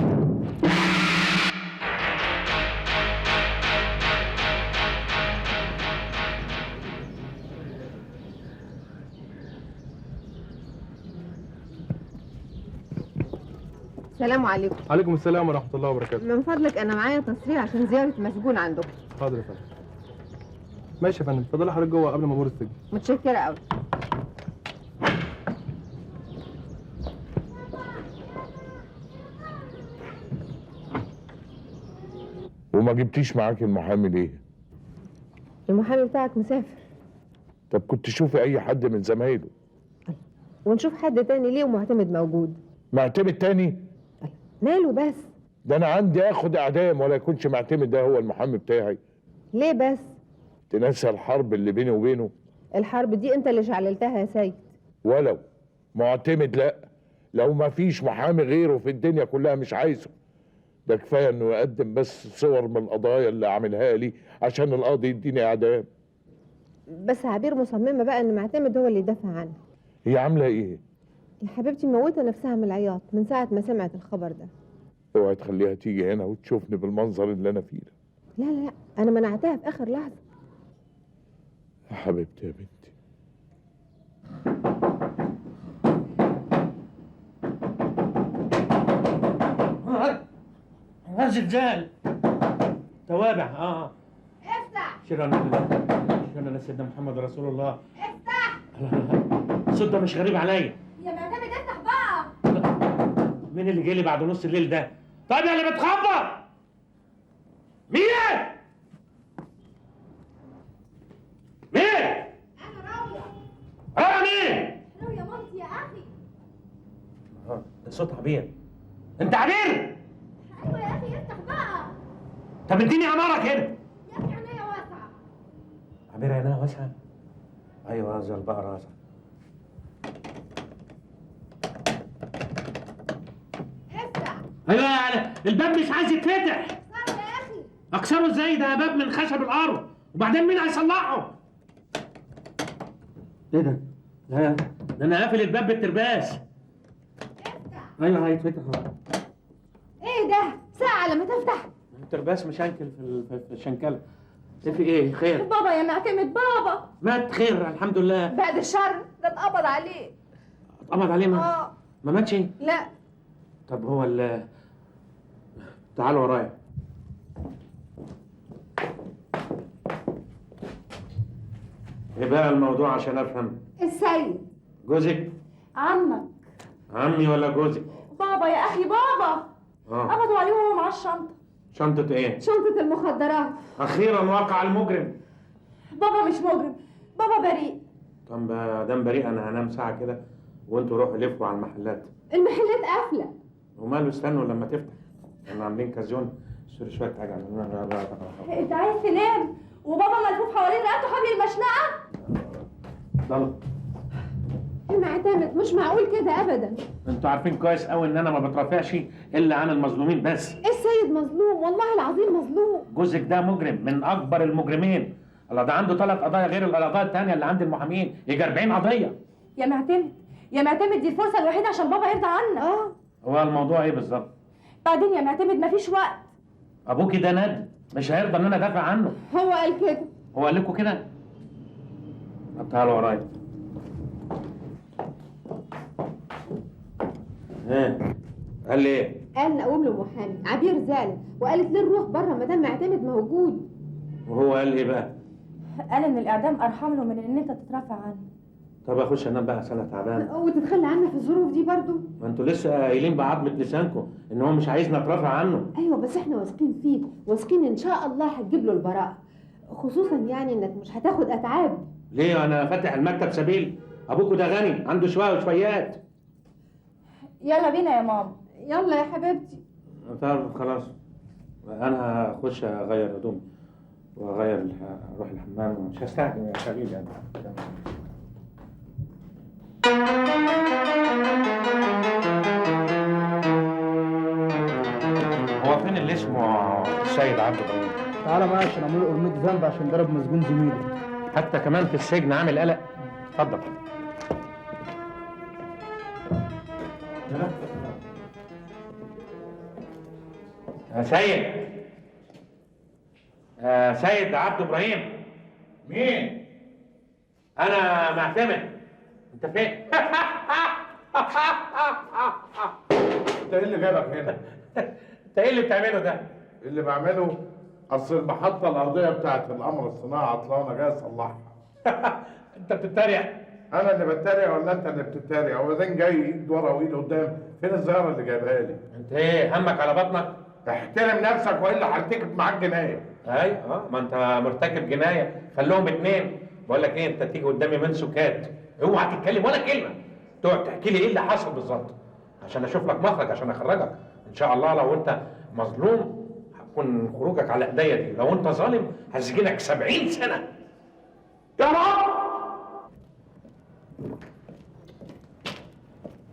السلام عليكم. عليكم السلام ورحمة الله وبركاته. من فضلك أنا معايا تصريح عشان زيارة مسجون عندكم. حاضر يا فندم. ماشي يا فندم، اتفضلي حضرتك جوه قبل ما امور السجن. متشكرة أوي. وما جبتيش معاك المحامي ليه؟ المحامي بتاعك مسافر. طب كنت شوفي اي حد من زمايله. ونشوف حد تاني ليه ومعتمد موجود. معتمد تاني؟ ماله بس؟ ده انا عندي اخد اعدام ولا يكونش معتمد ده هو المحامي بتاعي. ليه بس؟ تنسى الحرب اللي بيني وبينه؟ الحرب دي انت اللي شعللتها يا سيد. ولو معتمد لا، لو ما فيش محامي غيره في الدنيا كلها مش عايزه. ده كفايه انه يقدم بس صور من القضايا اللي عاملها لي عشان القاضي يديني اعدام. بس عبير مصممه بقى ان معتمد هو اللي يدافع عنها. هي عامله ايه؟ يا حبيبتي موتة نفسها من العياط من ساعه ما سمعت الخبر ده. اوعي تخليها تيجي هنا وتشوفني بالمنظر اللي انا فيه ده. لا انا منعتها في اخر لحظه. يا حبيبتي يا بنتي. زلزال توابع. افتح. شكرا لله، شكرا لسيدنا محمد رسول الله. افتح. الصوت ده مش غريب عليا. يا معتمد افتح بقى. مين اللي جاي لي بعد نص الليل ده؟ طيب يا اللي بتخبط مين؟ مين؟ انا راوية. مين؟ راوية مامتي يا اخي. ده صوت عبير. انت عبير؟ ايوه يا اخي افتح بقى. طب اديني عمارة كده. يا اخي عينيا واسعة. عبير عينها واسعة؟ ايوه رازة البقرة رازة. افتح. ايوه يعني الباب مش عايز يتفتح. اكسره يا اخي. اكسره ازاي؟ ده باب من خشب الارض، وبعدين مين هيصلحه؟ ايه ده؟ لا ده انا قافل الباب بالترباس. افتح. ايوه هيتفتح. ايه ده؟ ساعة لما تفتح. الترباس مشنكل في الشنكله. في ايه؟ خير؟ بابا يا معتمد بابا. مات خير الحمد لله. بعد الشر ده اتقبض عليه. اتقبض عليه؟ ما ماتش؟ لا. طب هو تعالوا ورايا. ايه بقى الموضوع عشان افهم؟ السيد. جوزك؟ عمك. عمي ولا جوزك؟ بابا يا اخي بابا. قبضوا عليه وهو معاه الشنطة. شنطة ايه؟ شنطة المخدرات. اخيرا وقع المجرم. بابا مش مجرم، بابا بريء. طب ما دام بريء انا هنام ساعة كده وانتوا روحوا لفوا على المحلات. المحلات قافلة. وماله استنوا لما تفتح. احنا عاملين كازون. اشتري شوية حاجة. انت عايز تنام وبابا ملفوف حوالين رقبته حبل المشنقة؟ ضل. معتمد مش معقول كده ابدا. انتوا عارفين كويس قوي ان انا ما بترافعش الا عن المظلومين بس. السيد مظلوم والله العظيم مظلوم. جوزك ده مجرم من اكبر المجرمين. الله ده عنده 3 قضايا غير القضايا التانية اللي عند المحامين، يجي 40 قضية. يا معتمد يا معتمد، دي الفرصه الوحيده عشان بابا يرضى عنا. هو الموضوع ايه بالظبط؟ بعدين يا معتمد مفيش وقت. ابوكي ده ندل، مش هيرضى ان انا ادافع عنه. هو قال كده. هو قال لكم كده؟ طب تعالوا ورايا. قال لي ايه؟ قال نقوم له محامي عبير زعلت وقالت ليه نروح بره ما دام معتمد موجود. وهو قال ايه بقى؟ قال ان الاعدام ارحم له من ان انت تترافع عنه. طب اخش انام بقى عشان انا تعبان. وتتخلى عنه في الظروف دي برضو؟ ما انتوا لسه قايلين بعضمة لسانكم ان هو مش عايزنا نترافع عنه. ايوه بس احنا واثقين فيه، واثقين ان شاء الله هتجيب له البراءه، خصوصا يعني انك مش هتاخد اتعاب. ليه انا فاتح المكتب سبيل؟ ابوكوا ده غني عنده شويه وشويات. يلا بينا يا ماما. يلا يا حبيبتي. طب خلاص انا هخش اغير هدومي واغير اروح الحمام ومش هستعجل يا حبيبي يعني. هو فين اللي اسمه السيد عبد ابراهيم؟ تعالى معايا عشان اعمل له قرنية ذنب عشان ضرب مسجون زميله. حتى كمان في السجن عامل قلق. اتفضل. يا سيد. يا سيد عبد ابراهيم. مين؟ انا معتمد. انت فين؟ انت ايه اللي جابك هنا؟ انت ايه اللي بتعمله ده؟ اللي بعمله اصل المحطه الارضيه بتاعت القمر الصناعي عطلانه جاي اصلحها. انت بتتريق؟ انا اللي بتتريق ولا انت اللي بتتريق؟ وبعدين جاي ايد ورا وايد قدام، فين الزياره اللي جايبها لي؟ انت ايه همك على بطنك؟ احترم نفسك والا هرتكب معاك جنايه. ايوه ما انت مرتكب جنايه، خلوهم 2. بقول لك ايه، انت تيجي قدامي من سكات، اوعى تتكلم ولا كلمه، تقعد تحكي لي ايه اللي حصل بالظبط عشان اشوف لك مخرج عشان اخرجك. ان شاء الله لو انت مظلوم هتكون خروجك على ايديا دي، لو انت ظالم هسجنك 70 سنه. يا رب.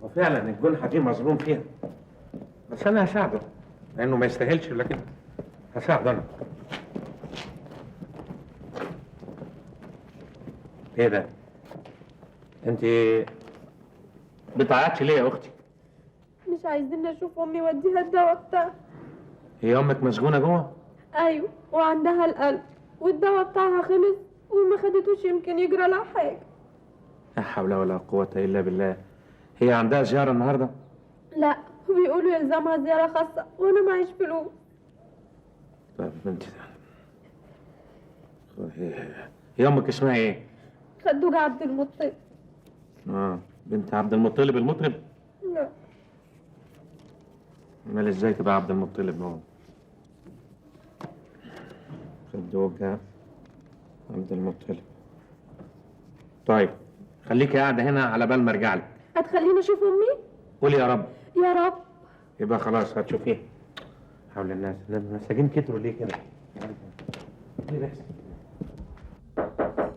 وفعلا الجنحه دي مظلوم فيها، بس انا هساعده لانه ما يستاهلش، لكن هساعده انا. ايه ده؟ انت بتعيطش ليه يا اختي؟ مش عايزين نشوف امي وديها الدواء بتاعها. هي امك مسجونه جوه؟ ايوه وعندها القلب والدواء بتاعها خلص وما خدتوش، يمكن يجرى لها حاجه. لا حول ولا قوه الا بالله. هي عندها زياره النهارده؟ لا بيقولوا يلزمها زياره خاصه وانا معيش فلوس. طيب بنتي هي امك اسمها ايه؟ خدوجة عبد المطلب. بنت عبد المطلب المطرب؟ لا. امال ازاي تبقى عبد المطلب هو؟ خدوجة عبد المطلب. طيب خليكي قاعدة هنا على بال ما ارجع لك. هتخليني اشوف امي؟ قولي يا رب. يا رب. يبقى خلاص هتشوفيه. حول الناس، المساجين كتروا ليه كده؟ ليه بس؟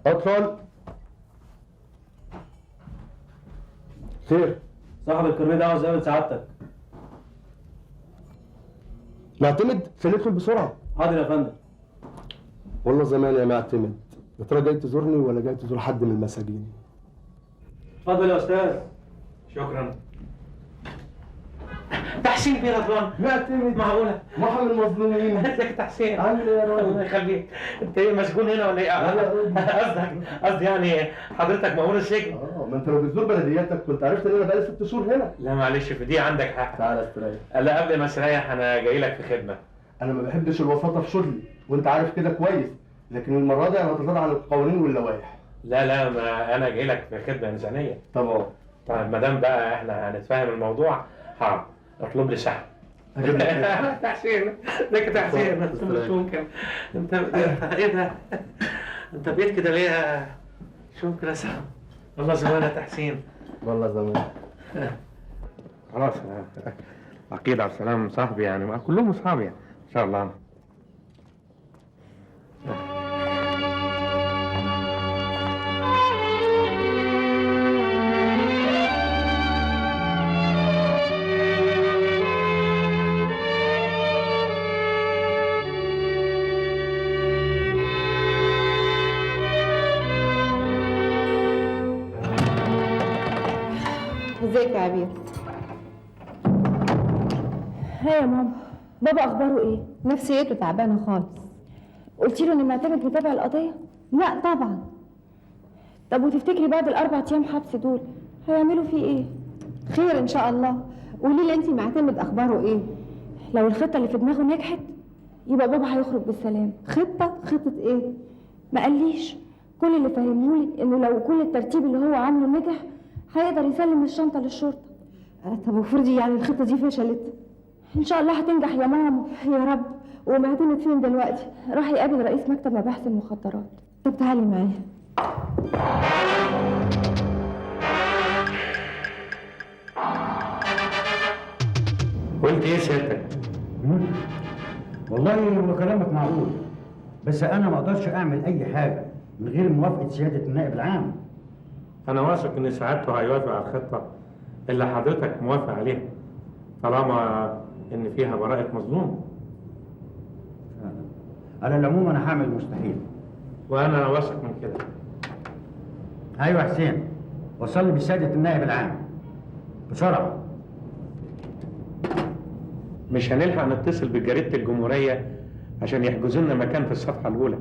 ادخل. خير؟ صاحب الكرنيه ده عاوز يقابل سعادتك. معتمد فين؟ ادخل بسرعه. حاضر يا فندم. والله زمان يا معتمد، يا ترى جاي تزورني ولا جاي تزور حد من المساجين؟ اتفضل يا استاذ. شكرا. تحسين بيه رضوان. معتمد. معقولة؟ محمد المظلومين. ازيك تحسين؟ عامل ايه يا راجل؟ الله يخليك. انت ايه مسجون هنا ولا ايه؟ قصدي يعني حضرتك مأمور السجن. ما انت لو بتزور بلدياتك كنت عرفت ان انا بقالي 6 شهور هنا. لا معلش في دي عندك حق. تعالى استريح. لا قبل ما استريح انا جاي لك في خدمة. انا ما بحبش الوساطه في شغلي وانت عارف كده كويس، لكن المره دي انا هتغاضى عن القوانين واللوائح. لا ما انا جاي لك في خدمة إنسانية. طبعا. طيب ما دام بقى احنا هنتفاهم الموضوع، حاضر اطلب لي سحب. تحسين ازيك يا تحسين؟ مش ممكن. انت ايه ده؟ انت بقيت كده ليه؟ مش ممكن اسحب. والله زمان يا تحسين. والله زمان. خلاص اكيد عبد السلام صاحبي يعني، كلهم اصحابي يعني ان شاء الله. ازيك يا عبير؟ ها يا ماما، بابا اخباره ايه؟ نفسيته تعبانه خالص. قلتي له ان معتمد متابع القضيه؟ لا طبعا. طب وتفتكري بعد ال4 ايام حبس دول هيعملوا فيه ايه؟ خير ان شاء الله. قولي لي انت معتمد اخباره ايه؟ لو الخطه اللي في دماغه نجحت يبقى بابا هيخرج بالسلام. خطه ايه؟ ما قاليش. كل اللي فهمهولي انه لو كل الترتيب اللي هو عامله نجح هيقدر يسلم الشنطه للشرطه. طب وفرضي يعني الخطه دي فشلت؟ ان شاء الله هتنجح يا ماما. يا رب. ومعتمد فين دلوقتي؟ راح يقابل رئيس مكتب مباحث المخدرات. طب تعالي معايا. قلت ايه سيادتك؟ والله هو كلامك معقول، بس انا ما اقدرش اعمل اي حاجه من غير موافقه سياده النائب العام. انا واثق ان سعادته هيوافق على الخطه اللي حضرتك موافق عليها، طالما ان فيها براءه مظلوم. على العموم انا هعمل المستحيل. وانا واثق من كده. ايوه حسين، وصل لي بسياده النائب العام بسرعه. مش هنلحق نتصل بجريده الجمهوريه عشان يحجزوا لنا مكان في الصفحه الاولى.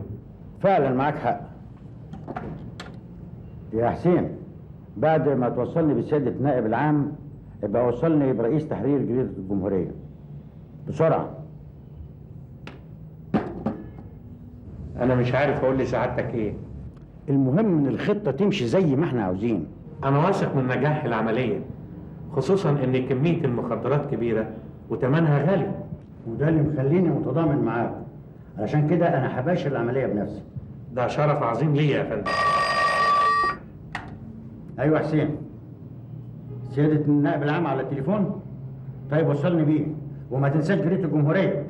فعلا معاك حق يا حسين. بعد ما توصلني بسياده النائب العام يبقى وصلني برئيس تحرير جريده الجمهوريه بسرعه. انا مش عارف اقول لسعادتك ايه. المهم ان الخطه تمشي زي ما احنا عاوزين. انا واثق من نجاح العمليه، خصوصا ان كميه المخدرات كبيره وثمنها غالي. وده اللي مخليني متضامن معاك، علشان كده انا هباشر العمليه بنفسي. ده شرف عظيم ليا يا فندم. ايوه حسين، سياده النائب العام على التليفون. طيب وصلني بيه، وما تنساش جريده الجمهوريه.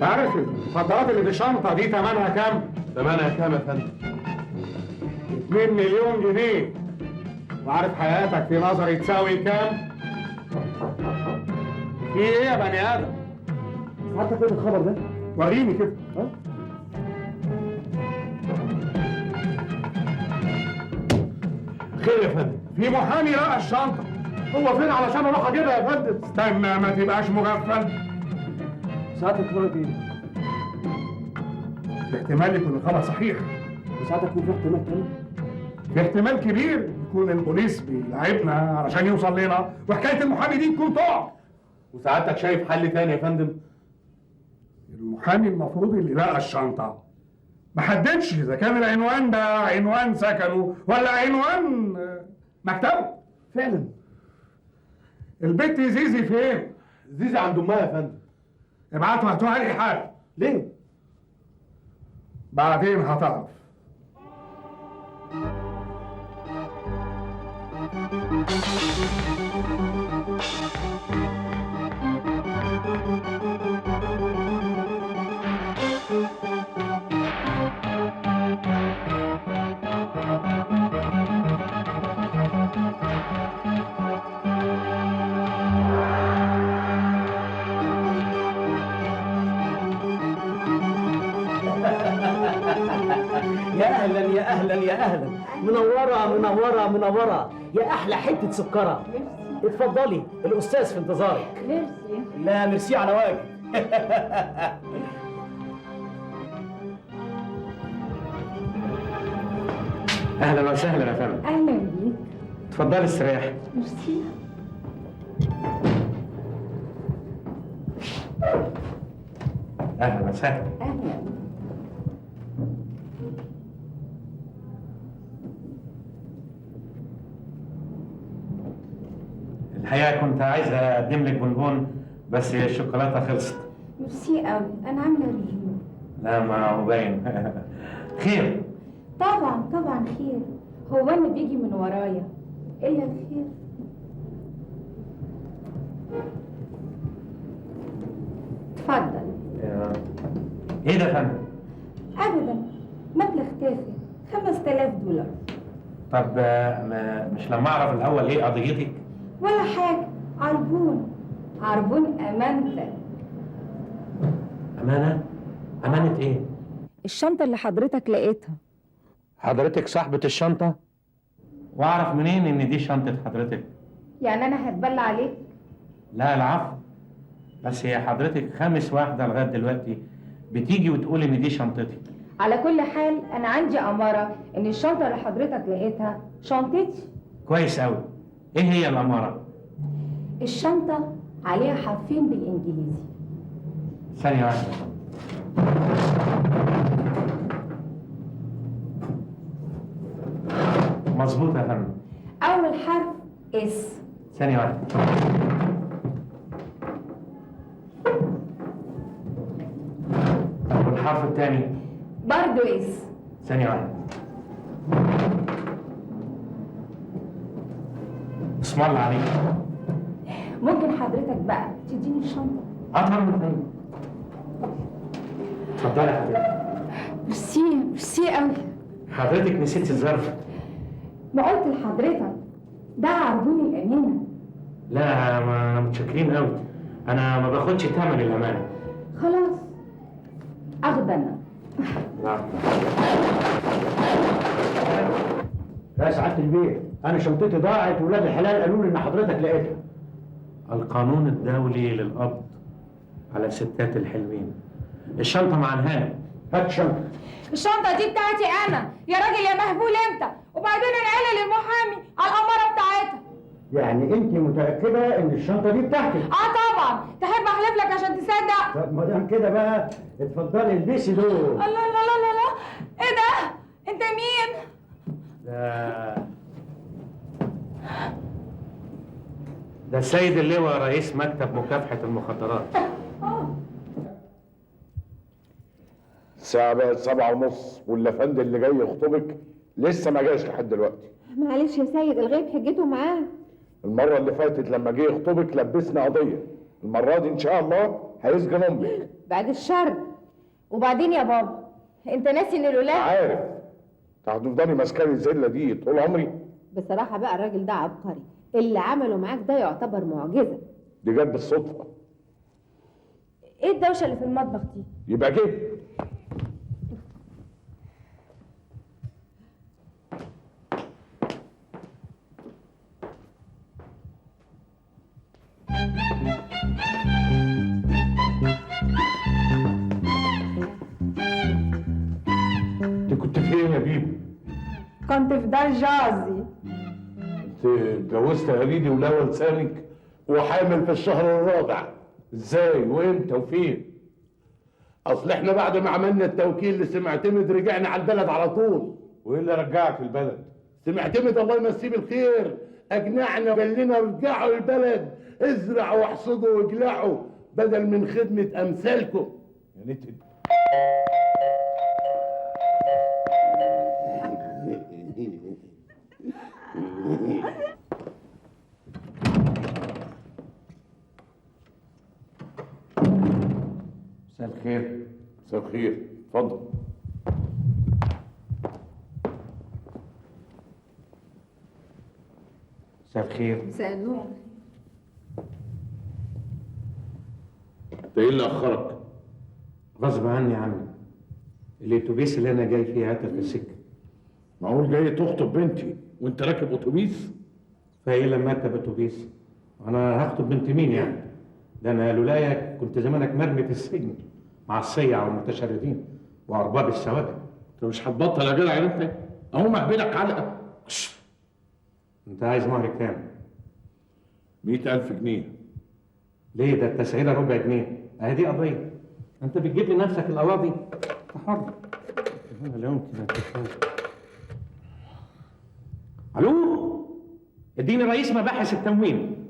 عارف المخدرات اللي في الشنطه دي ثمنها كام؟ ثمنها كام يا فندم؟ 2 مليون جنيه. وعارف حياتك في نظري تساوي كام؟ في ايه يا بني ادم؟ حتى فين الخبر ده؟ وريني كده. ها؟ خير يا فندم، في محامي لقى الشنطه. هو فين علشان اروح اجيبها يا فندم؟ استنى ما تبقاش مغفل. ساعتك ولد ايه؟ في احتمال يكون الخبر صحيح. وساعتك يكون في احتمال تاني؟ في احتمال كبير يكون البوليس بيلاعبنا علشان يوصل لنا، وحكايه المحامي دي تكون طعم. وساعتك شايف حل تاني يا فندم؟ المحامي المفروض اللي لقى الشنطه ما حددش اذا كان العنوان ده عنوان سكنه ولا عنوان مكتبه. فعلا. البت زيزي فين؟ زيزي عند امها يا فندم. ابعتوا هاتوها لي حالا. ليه؟ بعدين هتعرف. يا اهلا يا اهلا يا اهلا، منوره منوره منوره يا احلى حته سكره. اتفضلي، الاستاذ في انتظارك. ميرسي. لا ميرسي على واجب. اهلا وسهلا يا فندم. اهلا بيك. اتفضلي استريحي. ميرسي. اهلا وسهلا. اهلا. الحقيقه كنت عايز اقدم لك بونبون بس الشوكولاته خلصت. ميرسي قوي، انا عامله رجيم. لا ما هو باين. خير. طبعا طبعا خير، هو اللي بيجي من ورايا الا الخير. اتفضل. ايه ده يا فندم؟ ابدا، مبلغ تافه، $5000. طب مش لما اعرف الاول ايه قضيتك؟ ولا حاجه، عربون. عربون امانتك. امانه؟ امانه ايه؟ الشنطه اللي حضرتك لقيتها. حضرتك صاحبة الشنطة؟ واعرف منين ان دي شنطة حضرتك؟ يعني انا هتبلى عليك؟ لا العفو، بس هي حضرتك خامس واحدة لغاية دلوقتي بتيجي وتقول ان دي شنطتي. على كل حال انا عندي اماره ان الشنطه اللي حضرتك لقيتها شنطتي. كويس قوي. ايه هي الامارة؟ الشنطه عليها حرفين بالانجليزي. ثانية واحدة. مظبوط يا فندم. اول حرف اس. ثانية واحدة. طب والحرف الثاني؟ برضو اس. ثانية واحدة. اسم الله عليك. ممكن حضرتك بقى تديني الشنطه؟ طبعا. اتفضلي يا حضرتك. ميرسي ميرسي قوي. حضرتك نسيتي الظرف. ما قلت لحضرتك ده عربون الامانه. لا ما متشكرين قوي، انا ما باخدش ثمن الامانه. خلاص اخد انا. يا سعاده البيه، انا شنطتي ضاعت وولاد الحلال قالوا لي ان حضرتك لقيتها. القانون الدولي للقبض على ستات الحلوين. الشنطه مع الهانم. هات الشنطه. الشنطه دي بتاعتي انا يا راجل يا مهبول انت، وبعدين انا قايله للمحامي على الاماره بتاعتها. يعني انت متاكده ان الشنطه دي بتاعتك؟ طبعا، تحب احلف لك عشان تصدق؟ طب ما دام كده بقى اتفضلي البسي دول. الله لا لا لا لا، ايه ده؟ انت مين؟ ده السيد اللواء رئيس مكتب مكافحه المخدرات. الساعة بقت 7:30 واللفند اللي جاي يخطبك لسه ما جاش لحد دلوقتي. معلش يا سيد، الغيب حجته معاه. المرة اللي فاتت لما جه يخطبك لبسنا قضية، المرة دي إن شاء الله هيسجن أمك. بعد الشر. وبعدين يا بابا، انت ناسي ان الولاد؟ عارف. هتفضلي ماسكة لي الزلة دي طول عمري؟ بصراحة بقى الراجل ده عبقري، اللي عمله معاك ده يعتبر معجزة. دي جت بالصدفة. ايه الدوشه اللي في المطبخ دي؟ يبقى كده. انت كنت فين يا بيبو؟ كنت في دار جازي. انت اتجوزت هريدي ولوى لسانك وحامل في الشهر الرابع. ازاي وامتى وفين؟ اصل احنا بعد ما عملنا التوكيل لسمعتمد رجعنا على البلد على طول. وايه اللي رجعك البلد؟ سمعتمد الله يمسيه بالخير اجنعنا وقال لنا ارجعوا البلد، ازرعوا واحصدوا واجلعوا بدل من خدمة امثالكم. يا نتن. مساء الخير. مساء الخير، اتفضل. مساء الخير. مساء النور. انت ايه اللي اخرك؟ غصب عني يا عمي، الاتوبيس اللي انا جاي فيه عطل في السكه. معقول جاي تخطب بنتي وانت راكب اتوبيس؟ فايه لما اركب اتوبيس؟ انا هخطب بنت مين يعني؟ ده انا لولايا كنت زمانك مرمي في السجن مع الصيع والمتشردين وارباب السوابق. انت مش هتبطل يا جدع انت؟ اهو مهبلك علقه. انت عايز مهر كام؟ 100,000 جنيه. ليه؟ ده التسعيره ربع جنيه، اهي دي قضيه. انت بتجيب لنفسك القواضي؟ حر. انا لا يمكن اتخيل. الو، اديني رئيس مباحث التموين.